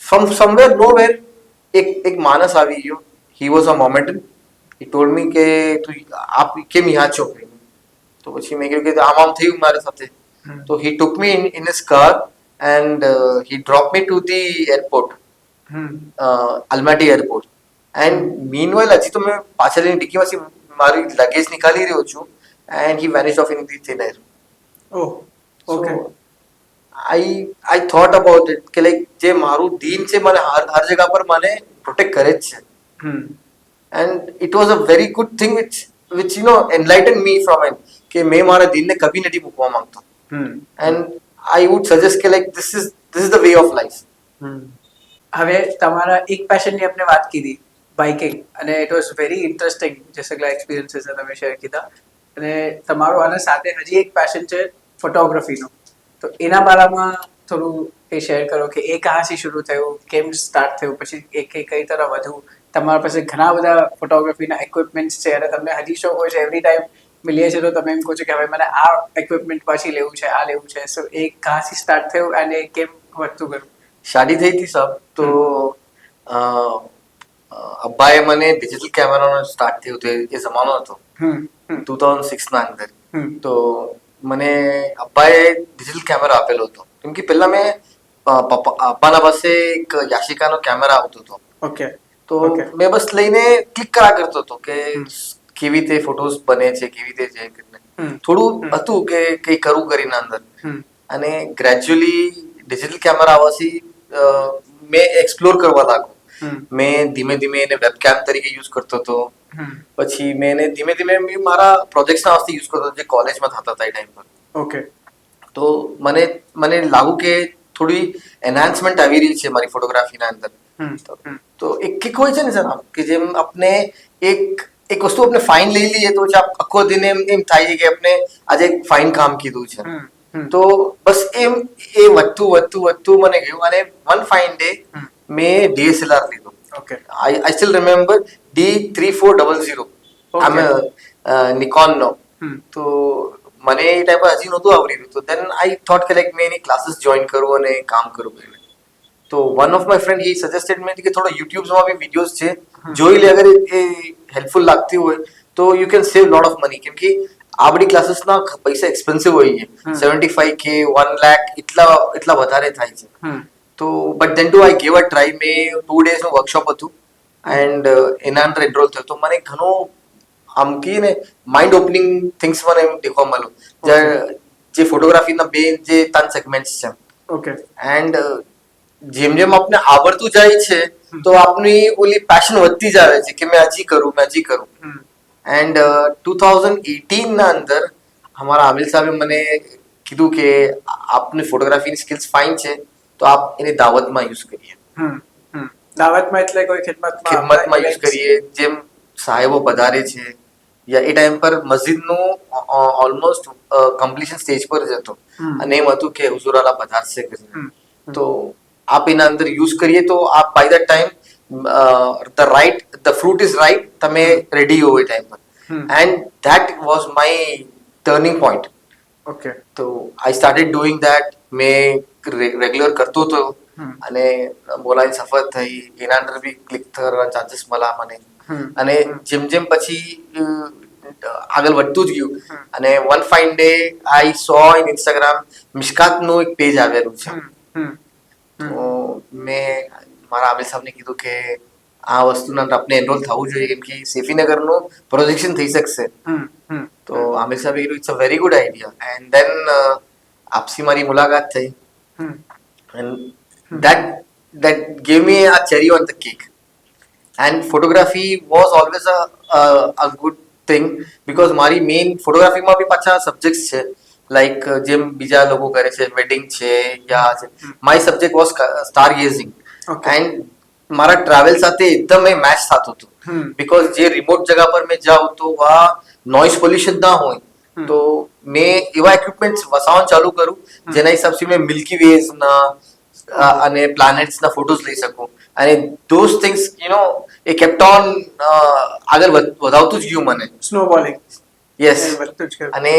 ફ્રોમ સમવેર નોવેર એક માણસ આવી ગયો. હી વોઝ અ મોમેન્ટન. હી ટોલ્ડ મી કે તું આપ કેમ યહાં છો. તો પછી મેં કહ્યું કે આમ થયું મારી સાથે. તો he took me in his car and he drop me to the airport, Almaty airport. And meanwhile હજી તો મેં પાછળની ડિક્કીમાંથી મારી લગેજ નીકાળી રહ્યો છું and he vanished off in the thin air. Oh, okay. I thought about it કે like જે મારું દીન છે મને હર જગહ પર મને પ્રોટેક્ટ કરે જ છે. And it was a very good thing which enlightened me from it કે મેં મારા દીનને કભી નથી મૂકવા માંગતો. એન્ડ આઈ વુડ સજેસ્ટ કે like this is the way of life. હવે તમારા એક પેશનની આપણે વાત કીધી, બાઇકિંગ, અને ઇટ વોઝ વેરી ઇન્ટરેસ્ટિંગ જે સગલા એક્સપિરિયન્સીસ તમે શેર કીધા. અને તમારો આના સાથે હજી એક પેશન છે ફોટોગ્રાફીનો, તો એના બારામાં થોડું એ શેર કરો કે એ કહાંથી શરૂ થયું, કેમ સ્ટાર્ટ થયું, પછી એ કઈ તરફ વધ્યું. તમારા પાસે ઘણા બધા ફોટોગ્રાફીના ઇક્વિપમેન્ટ્સ છે અને તમને હજી શોખ હોય છે, એવરી ટાઈમ મળીએ છે તો તમે એમ કહો છો કે હવે મને આ ઇક્વિપમેન્ટ પાછી લેવું છે, આ લેવું છે. સો એ કહાંથી સ્ટાર્ટ થયું અને કેમ વધતું ગયું? શાદી થઈ હતી સાહેબ, તો અબ્બાએ મને ડિજિટલ કેમેરાનો સ્ટાર્ટ થયું હતું. એ જમાનો હતો 2006 ના અંદર. તો મને અબ્બાએ ડિજિટલ કેમેરા આપેલો હતો, કેમ કે પહેલા મેં અબ્બાના પાસે એક યાશિકાનો કેમેરા આવતો હતો. ઓકે. તો મેં બસ લઈને ક્લિક કર્યા કરતો હતો કે કેવી રીતે ફોટોઝ બને છે, કેવી રીતે છે. થોડું હતું કે કઈ કરું કરીને અંદર. અને ગ્રેજ્યુઅલી ડિજિટલ કેમેરા આવવાથી મેં એક્સપ્લોર કરવા લાગ્યો. મેં ધીમે ધીમે એને વેબકેમ તરીકે યુઝ કરતો હતો. પછી મેં એને ધીમે ધીમે મારા પ્રોજેક્ટ્સના વાસ્તે યુઝ કરતો હતો જે કોલેજમાં થતા હતા એ ટાઈમ પર. ઓકે. તો મને લાગ્યું કે થોડી એનહાન્સમેન્ટ આવી રહી છે મારી ફોટોગ્રાફીના અંદર. તો એક કિક હોય છે ને સર, કે જેમ આપણે એક વસ્તુ આપણે ફાઇન લઈ લઈએ તો આખો દિન એમ થાય છે કે આપણે આજે એક ફાઇન કામ કીધું છે. તો બસ એમ એ વધતું મને ગયું અને વન ફાઇન ડે મેં DSLR લીધું. Okay I still remember D3400 આમે નિકોન નો. તો મને એ ટાઈમ પર હજી નહોતું આવડી રહ્યું, તો દેન આઈ થોટ કે લાઈક મેં એની ક્લાસીસ જોઈન કરું અને કામ કરું. તો વન ઓફ માય ફ્રેન્ડ એ સજેસ્ટેડ મે કે થોડો યુટ્યુબમાં બી વિડીયોઝ છે, જોઈ લે, અગર એ હેલ્પફુલ લાગતી હોય તો you can save lot of money. કેમ કે આ બધી ક્લાસીસના પૈસા એક્સપેન્સિવ હોય છે, 75K 1 લાખ એટલા વધારે થાય છે. તો but then too I gave a try. મેં 2 days નું વર્કશોપ હતું એન્ડ એના અંદર એનરોલ થયો. તો મને ઘણો આમ કહીએ ને માઇન્ડ ઓપનિંગ થિંગ્સ મને દેખવા મળ્યું. જે ફોટોગ્રાફીના બે જે 3 સેગમેન્ટ્સ છે. ઓકે એન્ડ જેમ જેમ આપણે આવડતું જાય છે તો આપની ઓલી પેશન વધતી જ આવે છે કે મેં હજી કરું. એન્ડ 2018 ના અંદર હમારા આમિલ સાહેબે મને કીધું કે આપની ફોટોગ્રાફીની સ્કિલ્સ ફાઇન છે, તો આપ એને દાવતમાં યુઝ કરીએ. દાવતમાં એટલે કોઈ ખિદમતમાં યુઝ કરીએ. જેમ સાહેબો પધારે છે, યા એ ટાઈમ પર મસ્જિદનું ઓલમોસ્ટ કમ્પ્લીશન સ્ટેજ પર જ હતો અને એમ હતું કે હુઝુરાલા પધારશે. તો આપ એના અંદર યુઝ કરીએ તો આપ by the time the fruit is right, તમે રેડી હો એ ટાઈમ પર. And that was my turning point. Okay તો આઈ સ્ટાર્ટેડ ડુઈંગ ધેટ. મેં રેગ્યુલર કરતો હતો અને બોલાની સફર થઈ. એના અંદર બી ક્લિક થવાના ચાન્સીસ મળ્યા મને. અને જેમ જેમ પછી આગળ વધતું જ ગયું અને one fine day I saw in Instagram મિશકાતનું એક પેજ આવેલું છે. તો મેં મારા આમિર સાહેબને કીધું કે આ વસ્તુના અંદર આપણે એનરોલ થવું જોઈએ, કેમ કે સેફીનગરનું પ્રોજેક્શન થઈ શકશે. તો આમિર સાહેબે કીધું it's a very good idea. And then આપસી મારી મુલાકાત થઈ. એન્ડ that gave me a cherry on the cake. And photography was always a good thing because મારી મેઇન ફોટોગ્રાફીમાં બી પાછા સબ્જેક્ટ્સ છે, લાઈક જેમ બીજા લોકો કરે છે, વેડિંગ છે યા છે. My subject was star gazing. And મારા ટ્રાવેલ સાથે એકદમ એ મેચ થતું હતું. બીકોઝ જે રિમોટ જગા પર મેં જાઉં તો આ નોઇઝ પોલ્યુશન ના હોય, તો મેં એવા ઇક્વિપમેન્ટ્સ વસાવવાનું ચાલુ કરું જેના હિસાબથી મેં મિલ્કી વેઝના અને પ્લાનેટ્સના ફોટોઝ લઈ શકું. અને those things A kept on આગળ વધાવતું જ ગયું મને. સ્નોબોલિંગ. યસ. અને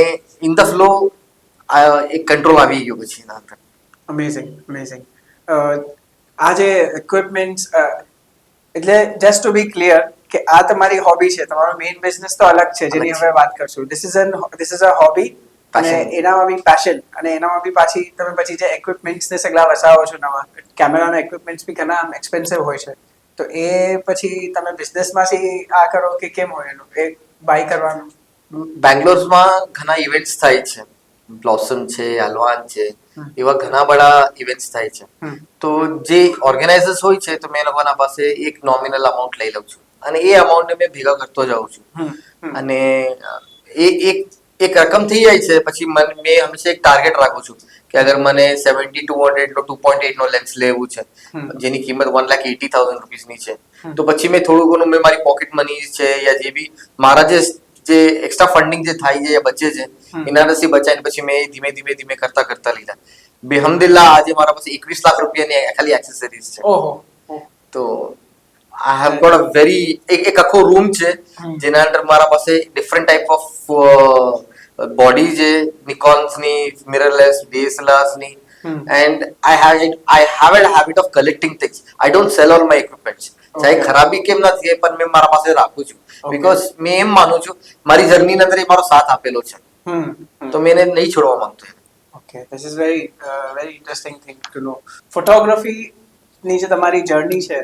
ઇન ધ ફ્લો એક કંટ્રોલ આવી ગયો પછી એના અંદર. અમેઝિંગ. આ જે ઇક્વિપમેન્ટ્સ, એટલે જસ્ટ ટુ બી ક્લિયર કે આ તમારી હોબી છે, તમારો મેઇન બિઝનેસ તો અલગ છે જેની હવે વાત કરશું. ધીસ ઇઝ અ હોબી અને એનામાં બી પેશન, અને એનામાં બી પાછી તમે પછી જે ઇક્વિપમેન્ટ્સ ને સગલા વસાવો છો નવા, કેમેરાના ઇક્વિપમેન્ટ્સ બી ઘણા એક્સપેન્સિવ હોય છે, તો એ પછી તમે બિઝનેસમાંથી આ કરો કે કેમ હોય એનું એ બાય કરવાનું? બેંગ્લોરમાં ઘણા ઇવેન્ટ્સ થાય છે, બ્લોસમ છે, આલવાન છે, એવા ઘણા બધા ઇવેન્ટ્સ થાય છે. તો જે ઓર્ગેનાઇઝર્સ હોય છે, તો મેં લોકોના પાસે એક નોમિનલ અમાઉન્ટ લઈ લઉં છું અને એ અમાઉન્ટને મેં ભેગા કરતો જાઉં છું. અને એ એક રકમ થઈ જાય છે પછી મેં હંમેશા એક ટાર્ગેટ રાખું છું કે અગર મને 70-200 નો 2.8 નો લેન્સ લેવું છે જેની કિંમત 1,80,000 રૂપીસની છે, તો પછી મેં થોડું ઘણું મેં મારી પોકેટ મની છે યા જે બી મારા જે એક્સ્ટ્રા ફંડિંગ જે થાય છે યા બચે છે એના રસી બચાવીને પછી મેં ધીમે કરતા લીધા. બેહમદિલ્લા આજે મારા પાસે 21 લાખ રૂપિયાની ખાલી એક્સેસરીઝ છે. તો I have got a very એક આખો રૂમ છે જેના અંદર મારા પાસે ડિફરન્ટ ટાઈપ ઓફ બોડી છે, નિકોન્સની, મિરરલેસ, DSLRsની. And I have a habit of collecting things. I don't sell all my equipments. ચાહે ખરાબી કેમ ના થાય પણ મેં મારા પાસે રાખું છું, બીકોઝ મેં એમ માનું છું મારી જર્ની અંદર એ મારો સાથ આપેલો છે, તો મેં એને નહીં છોડવા માંગતો. Okay, this is very interesting thing to know. ફોટોગ્રાફીની જે તમારી જર્ની છે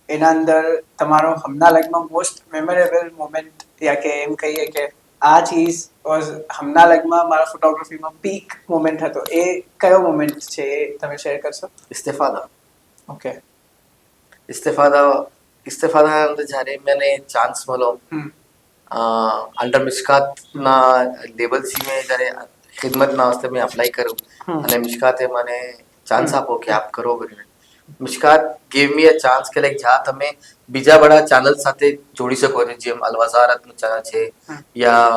એના અંદર તમારો હમણાં લાઈફમાં મોસ્ટ મેમોરેબલ મોમેન્ટ, યા કે એમ કહીએ કે આ ચીઝ વોઝ હમણાં લાઈફમાં મારા ફોટોગ્રાફીમાં પીક મોમેન્ટ હતો, એ કયો મોમેન્ટ છે એ તમે શેર કરશો? ઇસ્તેફાદા. ઓકે. ઇસ્તેફાદા અંદર જ્યારે મને ચાન્સ મળ્યો અંડર મિશકાતના લેબલથી મેં જ્યારે ખિદમતના વાસ્તે મેં અપ્લાય કર્યું અને મિશકાતે મને ચાન્સ આપો કે આપ કરો કરીને. મિશકાત ગેવ મી અ ચાન્સ કે લાઈક જ્યાં તમે બીજા બધા ચેનલ સાથે જોડી શકો છો, જેમ અલવઝારતનું ચેનલ છે યા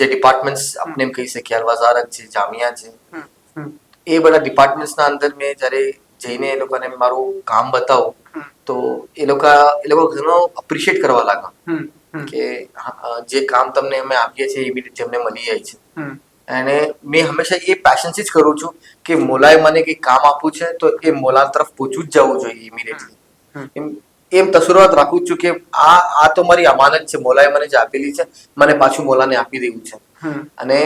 જે ડિપાર્ટમેન્ટ્સ આપણે એમ કહી શકીએ અલવઝારક છે, જામિયા છે, હમ, હમ, એ બધા ડિપાર્ટમેન્ટ્સના અંદર મેં જ્યારે જઈને એ લોકોને મારું કામ બતાવું હમ, તો એ લોકો ઘણો અપ્રિશિએટ કરવા લાગ્યા હમ, હમ, કે જે કામ તમને અમે આપીએ છીએ એવી રીતે અમને મળી જાય છે. હમ, અને મેં હંમેશા એ પેશનથી જ કરું છું કે મોલાએ મને કંઈક કામ આપવું છે તો એ મોલા તરફ પહોંચવું જ જવું જોઈએ ઇમિડિયેટલી. હમ, એમ એમ તસુરત રાખું જ છું કે આ તો મારી અમાનત છે, મોલાએ મને જે આપેલી છે મને પાછું મોલાને આપી દેવું છે. હમ, અને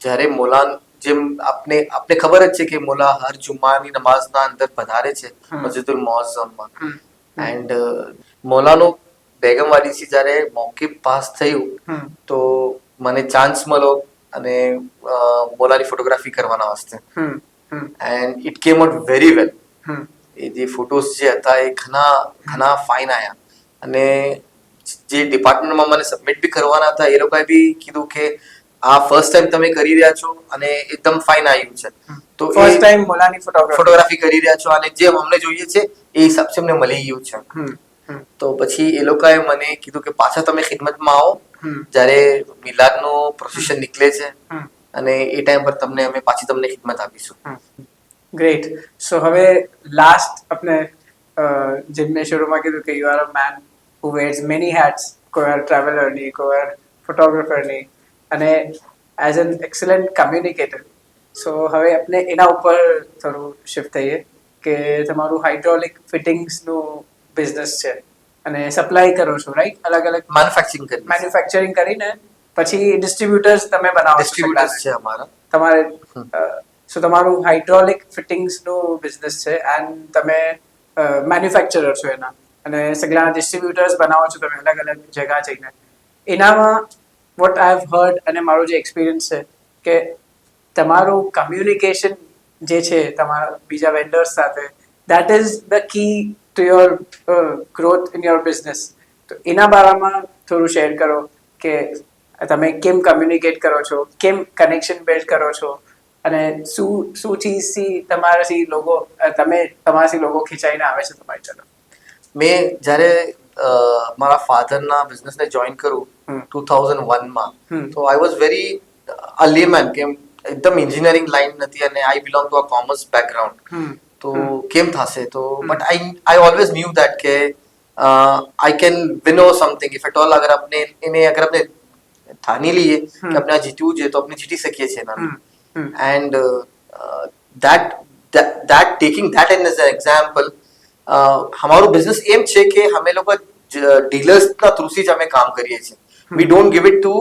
જ્યારે મોલા જેમ આપને ખબર જ છે કે મોલા હર જુમ્માની નમાઝના અંદર પધારે છે હમ. મસ્જિદુલ મુઅઝ્ઝમમાં. હમ, એન્ડ મોલાનું બેગમવાડીથી જ્યારે મોકિબ પાસ થયું હમ, તો મને ચાન્સ મળ્યો અને મોલાની ફોટોગ્રાફી કરવાના વાસ્તે. Hmm, hmm, and it came out very well. Hmm, એ જે ફોટોઝ જે હતા એ ઘણા ફાઇન આવ્યા. અને જે ડિપાર્ટમેન્ટમાં મને સબમિટ બી કરવાના હતા એ લોકોએ બી કીધું કે આ ફર્સ્ટ ટાઈમ તમે કરી રહ્યા છો અને એકદમ ફાઇન આવ્યું છે. તો ફર્સ્ટ ટાઈમ મોલાની ફોટોગ્રાફી. ફોટોગ્રાફી કરી રહ્યા છો અને જે અમને જોઈએ છે એ હિસાબથી અમને મળી ગયું છે. હમ, હમ, તો પછી એ લોકોએ મને કીધું કે પાછા તમે ખિદમતમાં આવો હમ, જ્યારે મિલાદનું પ્રોસેશન નીકળે છે હમ, અને એ ટાઈમ પર અમે પાછી તમને ખિદમત આપીશું. ગ્રેટ. સો હવે લાસ્ટ આપણે જેમ મેં શરૂમાં કીધું કે you are a main who wares many hats. કોઈ વાર ટ્રાવેલરની, કોઈ વાર ફોટોગ્રાફરની અને એઝ એન એક્સલન્ટ કમ્યુનિકેટર. સો હવે આપણે એના ઉપર થોડું શિફ્ટ થઈએ કે તમારું હાઇડ્રોલિક ફિટિંગ્સનું બિઝનેસ છે અને સપ્લાય કરો છો રાઈટ, અલગ અલગ મેન્યુફેક્ચરિંગ કરીને પછી ડિસ્ટ્રીબ્યુટર્સ તમે બનાવો છો. ડિસ્ટ્રીબ્યુટર્સ છે અમારા. તમારે સો તમારું હાઇડ્રોલિક ફિટિંગ્સનું બિઝનેસ છે એન્ડ તમે મેન્યુફેક્ચરર છો એના અને સગલાના ડિસ્ટ્રીબ્યુટર્સ બનાવો છો તમે અલગ અલગ જગ્યા જઈને. એનામાં વોટ આઈ હેવ હર્ડ અને મારો જે એક્સપિરિયન્સ છે કે તમારું કમ્યુનિકેશન જે છે તમારા બીજા વેન્ડર્સ સાથે that is the key to your growth in your business. તો એના બારામાં થોડું શેર કરો કે તમે કેમ કમ્યુનિકેટ કરો છો, કેમ કનેક્શન બિલ્ડ કરો છો અને શું ચીજથી તમારાથી લોકો ખેંચાઈને આવે છે તમારી તરફ. મેં જ્યારે મારા ફાધરના બિઝનેસને જોઈન કરું 2001માં તો આઈ વોઝ વેરી અ લેમેન કેમ એકદમ એન્જિનિયરિંગ લાઈન નથી અને I belong to a commerce background. તો કેમ થશે તો but I always knew that કે I can win or something if at all અગર આપણે ઠાની લઈએ કે આપણે આ જીતવું છે તો આપણે જીતી શકીએ છીએ એનાથી. And that taking that as an example हमारो बिजनेस एम છે કે અમે લોકો ડીલર્સના થ્રુથી જ અમે કામ કરીએ છીએ. We don't give it to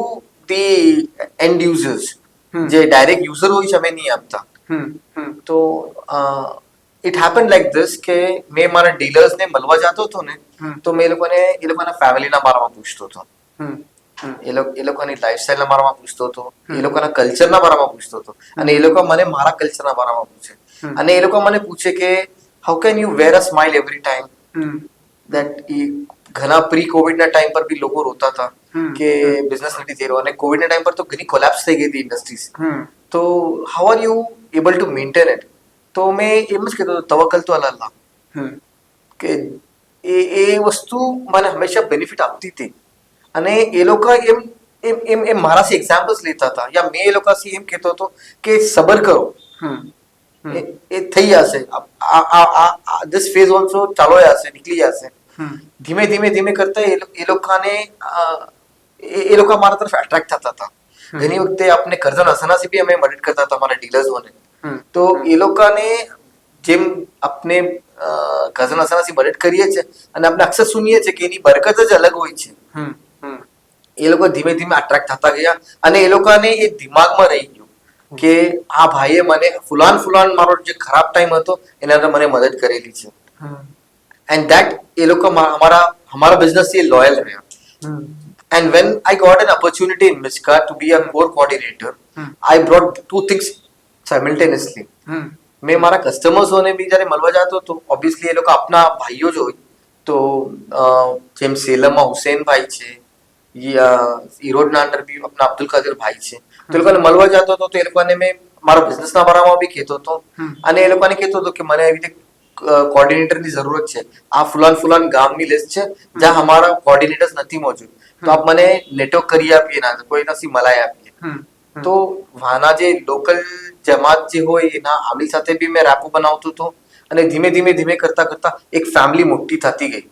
the end users. જે ડાયરેક્ટ યુઝર હોય છે અમે નહીં આપતા. તો ઇટ હેપન લાઈક ધીસ કે મેં મારા ડીલર્સને મળવા જતો હતો ને તો મેં એ લોકોના ફેમિલીના બારામાં પૂછતો હતો. એ લોકોની લાઈફસ્ટાઈલના બારામાં પૂછતો હતો, એ લોકોના કલ્ચરના બારામાં પૂછતો હતો અને એ લોકો મને મારા કલ્ચરના બારામાં પૂછે અને એ લોકો મને પૂછે કે how can you were a smile every time. That ઘણા પ્રી કોવિડના ટાઈમ પર બી લોકો રોતા હતા કે બિઝનેસ નથી થઈ રહ્યો અને કોવિડના ટાઈમ પર તો ઘણી કોલેપ્સ થઈ ગઈ હતી ઇન્ડસ્ટ્રીઝ. તો how are you able to maintain it. તો મેં એમ જ કીધું તવક્કલ તો અલ્લાહ કે એ વસ્તુ મને હંમેશા બેનિફિટ આપતી હતી અને એ લોકો એમ મારાથી એક્ઝામ્પલ્સ લેતા હતા યા મેં એ લોકોથી એમ કહેતો હતો કે સબર કરો, એ થઈ જશે. ધીસ ફેઝ ઓલ્સો ચાલો જશે, નીકળી જશે. ધીમે કરતા એ લોકો મારા તરફ એટ્રેક્ટ થતા હતા. ઘણી વખતે આપણે કરજણ હસનાથી બી અમે મદદ કરતા હતા અમારા ડીલર્સોને. તો એ લોકોને જેમ આપણે કરજણ હસનાથી મદદ કરીએ છીએ અને આપણે અક્સર સુનીએ છીએ કે એની બરકત જ અલગ હોય છે. એ લોકો ધીમે એટ્રેક્ટ થતા ગયા અને એ લોકોને એ દિમાગમાં રહી ગયું કે આ ભાઈએ મને ફુલાન મારો જે ખરાબ ટાઈમ હતો એના અંદર મને મદદ કરેલી છે. એન્ડ દેટ એ લોકો हमारा बिजनेस से लॉयल रहा. And when I got an opportunity in Michka to be a core coordinator, I brought two things simultaneously. मैं મારા કસ્ટમર્સોને બી જ્યારે મળવા જતો તો ઓબ્વિયસલી એ લોકો આપના ભાઈઓ જ હોય. તો જેમ સેલમમાં હુસેનભાઈ છે, ઈરોડના અંદર બી આપના અબ્દુલ કાદર ભાઈ છે. તો એ લોકોને મળવા જતો હતો તો એ લોકોને મેં મારા બિઝનેસના બારામાં બી કહેતો હતો અને એ લોકોને કહેતો હતો કે મને એવી રીતે કોઓર્ડિનેટરની જરૂરત છે, આ ફુલાન ગામની લિસ્ટ છે જ્યાં અમારા કોઓર્ડિનેટર્સ નથી મોજૂદ, તો આપ મને નેટવર્ક કરી આપીએ ના કોઈ નથી મલાઈ આપીએ. તો વાના જે લોકલ જમાત જે હોય એના આમની સાથે બી મેં રેપો બનાવતો હતો અને ધીમે કરતા એક ફેમિલી મોટી થતી ગઈ.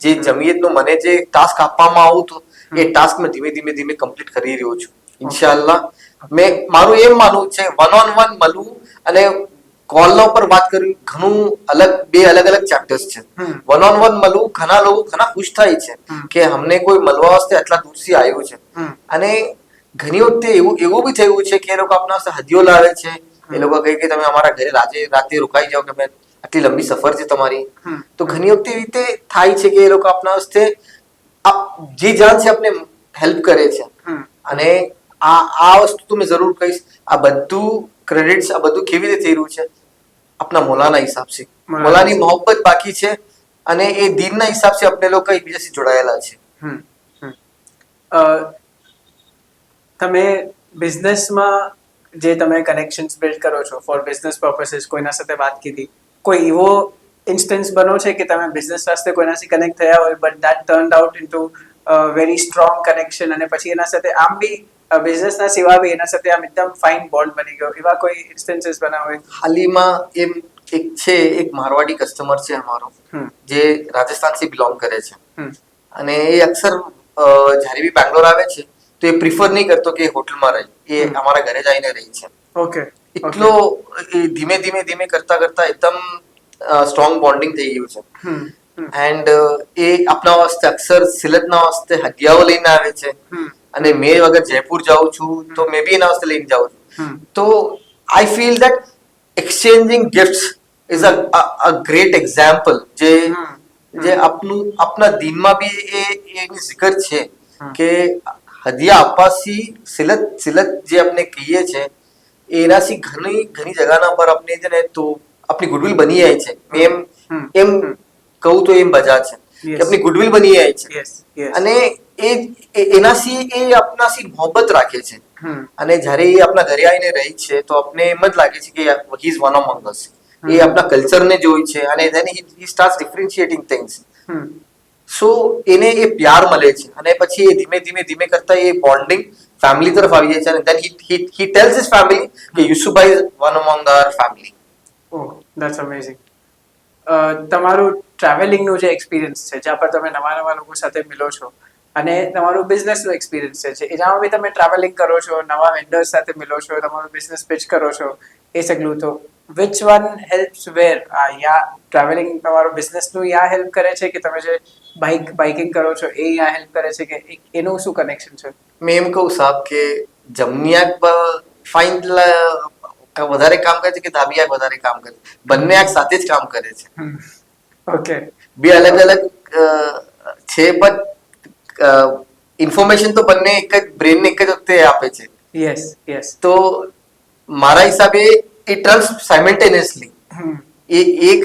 જે જમિયતનો મને જે ટાસ્ક આપવામાં આવતો એ ટાસ્ક મેં ધીમે કમ્પ્લીટ કરી રહ્યો છું ઇન્શાઅલ્લાહ. મેં મારું એમ માનવું છે વન ઓન વન મળવું અને કોલના ઉપર વાત કરવી ઘણું બે અલગ ચેપ્ટર્સ છે. વન ઓન વન મળવું ઘણા લોકો ઘણા ખુશ થાય છે કે અમને કોઈ મળવા વાસ્તે આટલા દૂરથી આવ્યું છે, અને ઘણી વખતે એવું બી થયું છે કે એ લોકો આપણા પાસે હદીઓ લાવે છે, એ લોકો કહે કે તમે અમારા ઘરે રાતે રોકાઈ જાઓ કે આટલી લંબી સફર છે તમારી. તો ઘણી વખતે એવી રીતે થાય છે કે એ લોકો આપણા હસ્તે જે જાન છે આપણે હેલ્પ કરે છે. અને આ વસ્તુ તો મેં જરૂર કહીશ, આ બધું ક્રેડિટ્સ આ બધું કેવી રીતે થઈ રહ્યું છે આપણા મૌલાના હિસાબથી. મૌલાની મોહબ્બત બાકી છે અને એ દીનના હિસાબથી આપણે લોકો એકબીજાથી જોડાયેલા છે. તમે બિઝનેસમાં જે તમે કનેક્શન્સ બિલ્ડ કરો છો ફોર બિઝનેસ પર્પસીસ, કોઈના સાથે વાત કીધી, કોઈ એવો ઇન્સ્ટન્સ બનો છે કે તમે બિઝનેસ વાસ્તે કોઈનાથી કનેક્ટ થયા હોય but that turned out into very strong connection, અને પછી એના સાથે આમ બી બિઝનેસના સિવાય બી એના સાથે આમ એકદમ ફાઇન બોન્ડ બની ગયો, એવા કોઈ ઇન્સ્ટન્સીસ બનાવો હોય? હાલીમાં એક મારવાડી કસ્ટમર છે અમારો જે રાજસ્થાનથી બિલોંગ કરે છે, અને એ અક્સર જ્યારે બી બેંગ્લોર આવે છે તો એ પ્રિફર નહીં કરતો કે હોટલમાં રહે, એ અમારા ઘરે જઈને રહી છે. ઓકે. એટલો ધીમે કરતા એકદમ સ્ટ્રોંગ બોન્ડિંગ થઈ ગયું છે. એન્ડ એ આપણા વાસ્તે અક્સર સિલતના વાસ્તે હદિયાઓ લઈને આવે છે, અને મેં અગર જયપુર જાઉં છું તો મેં બી એના વાસ્તે લઈને જાઉં છું. તો I feel that exchanging gifts is a great example જે આપના દીનમાં બી એની જિકર છે કે હદિયા આપવાથી સિલત જે આપણે કહીએ છે એનાથી ઘણી જગાના પર આપણે છે ને તો આપણી ગુડવિલ બની જાય છે. એમ કહું તો એમ બજા છે કે આપણી ગુડવિલ બની જાય છે, અને એનાથી એ આપણાથી મોહબ્બત રાખે છે, અને જ્યારે એ આપણા ઘરે આવીને રહી છે તો આપણે એમ જ લાગે છે કે હી ઇઝ વન અમંગ અસ. એ આપણા કલ્ચરને જોઈ છે અને then he starts differentiating things. સો એને એ પ્યાર મળે છે અને પછી એ ધીમે કરતા એ બોન્ડિંગ ફેમિલી તરફ આવી જાય છે, અને then he tells his family કે યુસુફભાઈ is one among our family. Oh, that's amazing. તમારું ટ્રાવેલિંગનું જે એક્સપિરિયન્સ છે, જ્યાં પર તમે નવા લોકો સાથે મિલો છો, અને તમારું બિઝનેસનો એક્સપિરિયન્સ છે એનામાં બી તમે ટ્રાવેલિંગ કરો છો, નવા વેન્ડર્સ સાથે મિલો છો, તમારું બિઝનેસ પિચ કરો છો, એ સગલું તો વિચ વન હેલ્પ્સ વેર? યા ટ્રાવેલિંગ તમારું બિઝનેસનું યા હેલ્પ કરે છે કે તમે જે બાઇકિંગ કરો છો એ યા હેલ્પ કરે છે, કે એનું શું કનેક્શન છે? મેં એમ કહું સાહેબ કે જમનિયાક ફાઇન વધારે કામ કરે છે કે ધાબિયાક વધારે કામ કરે છે? બંને આંખ સાથે જ કામ કરે છે. ઓકે. બે અલગ છે, બટ ઇન્ફોર્મેશન તો બંને એક જ બ્રેનને એક જ વખતે આપે છે. યસ. તો મારા હિસાબે એ ટર્ન્સ સાયમલ્ટેનિયસલી. એ એક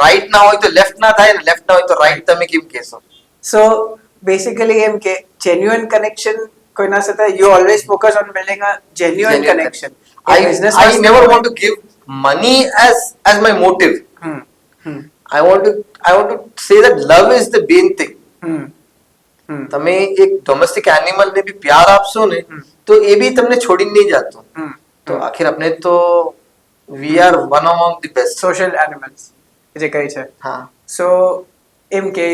રાઈટ ના હોય તો લેફ્ટ ના થાય, ને લેફ્ટ ના હોય તો રાઈટ. તમે કેમ કહેશો? સો બેસિકલી એમ કે જેન્યુઅન કનેક્શન કોઈના સાથે, you always focus on building a genuine connection. I never want to give money as my motive. I want to say that love is the main thing. તમે એક domestic animal ને બી પ્યાર આપશો ને તો એ બી તમને છોડીને નહીં જતો. તો આખિર આપણે તો we are one of the best social animals જે કહે છે. હા. સો એમ કે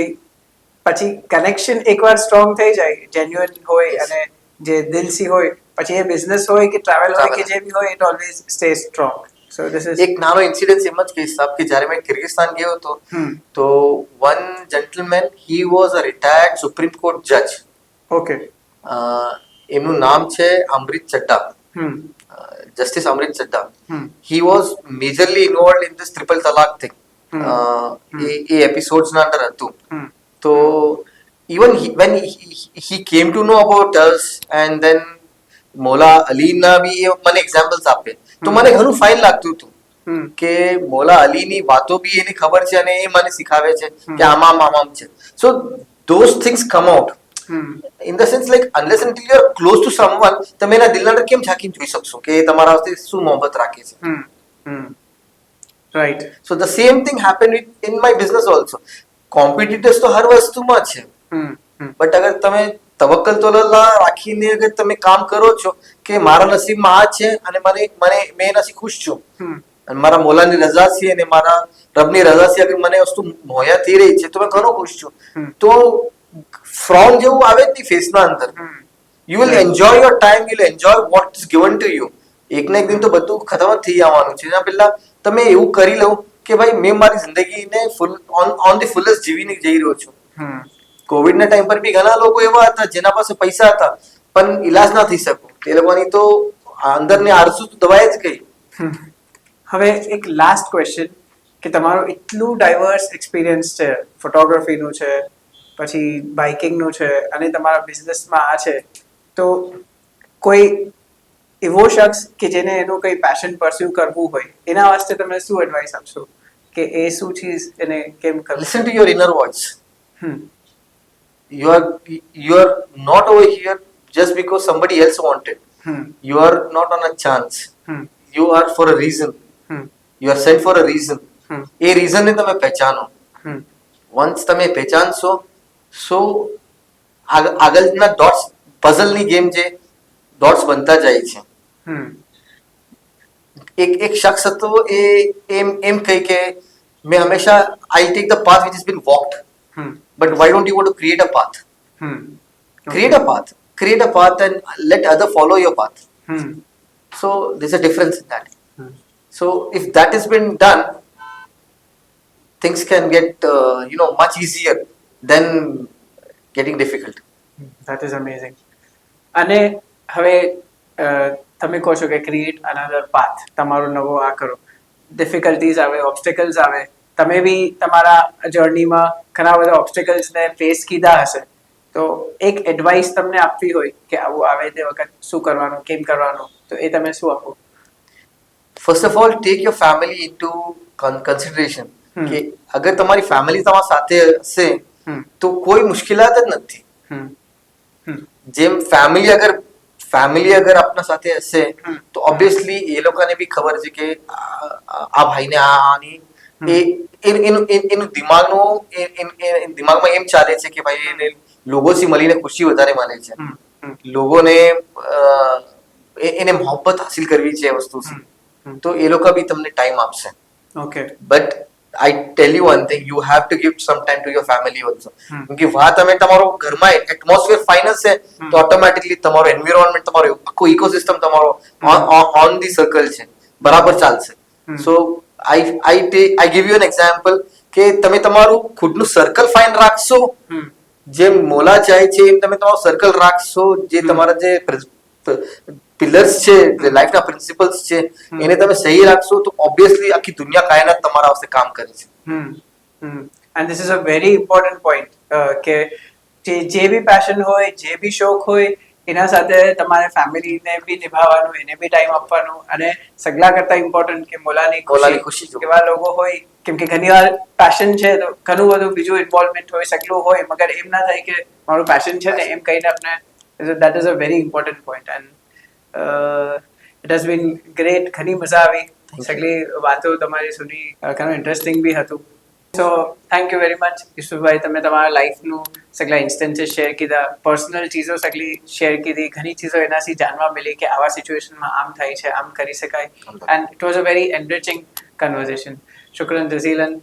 પછી કનેક્શન એકવાર સ્ટ્રોંગ થઈ જાય, જેન્યુઅન હોય અને જે દિલથી હોય, પછી એ બિઝનેસ હોય કે ટ્રાવેલ હોય કે જે બી હોય, it always stay strong. So this is એક નાનો ઇન્સિડન્સ એમ જ કહીશ સાહેબ કે જ્યારે મેં કિર્ગિસ્તાન ગયો હતો તો one gentleman, he was a retired supreme court જજ. ઓકે. એમનું નામ છે Amrit Chadda, justice Amrit Chadda. He was majorly involved in this triple talaq thing. એ એપિસોડ્સના અંદર હતું. તો even when he came to know about us, and then મોલા અલીના બી એ મને એક્ઝામ્પલ્સ આપે તો મને ઘણું ફાઇન લાગતું હતું કે મોલા અલીની વાતો બી એને ખબર છે અને એ મને શીખાવે છે કે આમ છે. સો those things come out in the sense like unless until you are close to someone, તમે એના દિલના અંદર કેમ ઝાંકીને જોઈ શકશો કે એ તમારા વાસ્તે શું મોહબ્બત રાખે છે? Right. So the same thing happened in my business also. Competitors તો હર વસ્તુમાં છે, બટ અગર તમે તવક્કલ તોલલ્લાહ રાખીને અગર તમે કામ કરો છો કે મારા નસીબમાં આ છે અને મેં એનાથી ખુશ છું અને મારા મોલાની રજા છે અને મારા રબની રજા છે, અગર મને વસ્તુ મોયા થઈ રહી છે તો મેં ઘણો ખુશ છું. તો ફ્રોમ જેવું આવે જ નહીં ફેસના અંદર. You will enjoy your time, you will enjoy what is given to you. એક ને એક દિન તો બધું ખતમ જ થઈ જવાનું છે. એના પહેલા તમે એવું કરી લો કે ભાઈ મેં મારી જિંદગીને ફૂલ ઓન ધી ફૂલેસ્ટ જીવીને જઈ રહ્યો છું. કોવિડના ટાઈમ પર બી ઘણા લોકો એવા હતા જેના પાસે પૈસા હતા પણ ઈલાજ ના થઈ શકો. એ લોકોની તો અંદરની આરસુ તો દબાઈ જ ગઈ. હવે એક લાસ્ટ ક્વેશ્ચન કે તમારું એટલું ડાયવર્સ એક્સપિરિયન્સ છે, ફોટોગ્રાફીનું છે, પછી બાઇકિંગનું છે અને તમારા બિઝનેસમાં આ છે, તો કોઈ એવો શખ્સ કે જેને એનું કંઈ પેશન પરસ્યુ કરવું હોય એના વાસ્તે તમે શું એડવાઇસ આપશો કે એ શું ચીજ એને કેમ કરવું? Listen to your inner voice. Hmm You are not over here just because somebody else wanted. You are not on a chance. You are for a reason. You are sent for a reason. A reason ને તમે પહેચાનો. Once તમે પહેચાનશો સો આગળના dots, પઝલની game જે dots બનતા જાય છે. એક શખ્સ હતો એ એમ કહે કે મેં હંમેશા I take the path which is bin walked. But why don't you want to create a path? Create a path. Create a path and let other follow your path. So there's a difference in that. So if that has been done, things can get much easier than getting difficult. That is amazing. અને હવે તમે કહો છો કે create another path, તમારો નવો આ કરો. ડિફિકલ્ટીઝ આવે, ઓબ્સ્ટેકલ્સ આવે, તમે બી તમારા જર્નીમાં ઘણા બધા ઓબ્સ્ટેકલ્સને ફેસ કીધા હશે, તો એક એડવાઇસ તમને આપવી હોય કે આવું આવે તે વખત શું કરવાનું, કેમ કરવાનું, તો એ તમે શું આપો? First of all, take your family into consideration. કે અગર તમારી ફેમિલી તમારા સાથે હશે તો કોઈ મુશ્કેલાત જ નથી. જેમ ફેમિલી અગર આપણા સાથે હશે તો ઓબ્વિયસલી એ લોકોને બી ખબર છે કે આ ભાઈને આની એનું દિમાગમાં એમ ચાલે છે કે ભાઈ એને લોકોથી મળીને ખુશી વધારે મળે છે, લોકોને એને મોહબ્બત હાસિલ કરવી છે એ વસ્તુથી, તો એ લોકો બી તમને ટાઈમ આપશે. Okay, but I tell you one thing, you have to give some time to your family also. કેમકે વા તમે તમારો ઘરમાં એટમોસ્ફિયર ફાઇન હશે તો ઓટોમેટિકલી તમારો એન્વિરોન્મેન્ટ, તમારો આખો ઇકોસિસ્ટમ તમારો ઓન ધી સર્કલ છે, બરાબર ચાલશે. સો I give you an example કે તમે તમારું ખુદનું સર્કલ ફાઇન રાખશો, જેમ મોલા ચાહે છે એમ તમે તમારું સર્કલ રાખશો, જે તમારા જે પિલર્સ છે, જે લાઈફના પ્રિન્સિપલ્સ છે એને તમે સહી રાખશો તો ઓબ્વિયસલી આખી દુનિયા કાયનાત તમારા વાસ્તે કામ કરે છે. And this is a very important point કે જે બી પેશન હોય, જે બી શોખ હોય, એના સાથે તમારે ફેમિલીને બી નિભાવવાનું, એને બી ટાઈમ આપવાનું, અને સગલા કરતા ઇમ્પોર્ટન્ટ કે મોલાની ખુશી. એવા લોકો હોય, કેમ કે ઘણી વાર પેશન છે તો ઘણું બધું બીજું ઇન્વોલ્વમેન્ટ હોય, સગલું હોય, મગર એમ ના થાય કે મારું પેશન છે ને એમ કહીને આપણે, that is a very important point. And it has been great. ઘણી મજા આવી, સગલી વાતો તમારી સુની, ઘણું ઇન્ટરેસ્ટિંગ બી હતું. So thank you very much યુસુફભાઈ, તમે તમારા લાઈફનું સગલા ઇન્સ્ટન્સીસ શેર કીધા, પર્સનલ ચીજો સગલી શેર કીધી, ઘણી ચીજો એનાથી જાણવા મળી કે આવા સિચ્યુએશનમાં આમ થાય છે, આમ કરી શકાય. And it was a very enriching conversation. શુક્રન જઝીલન.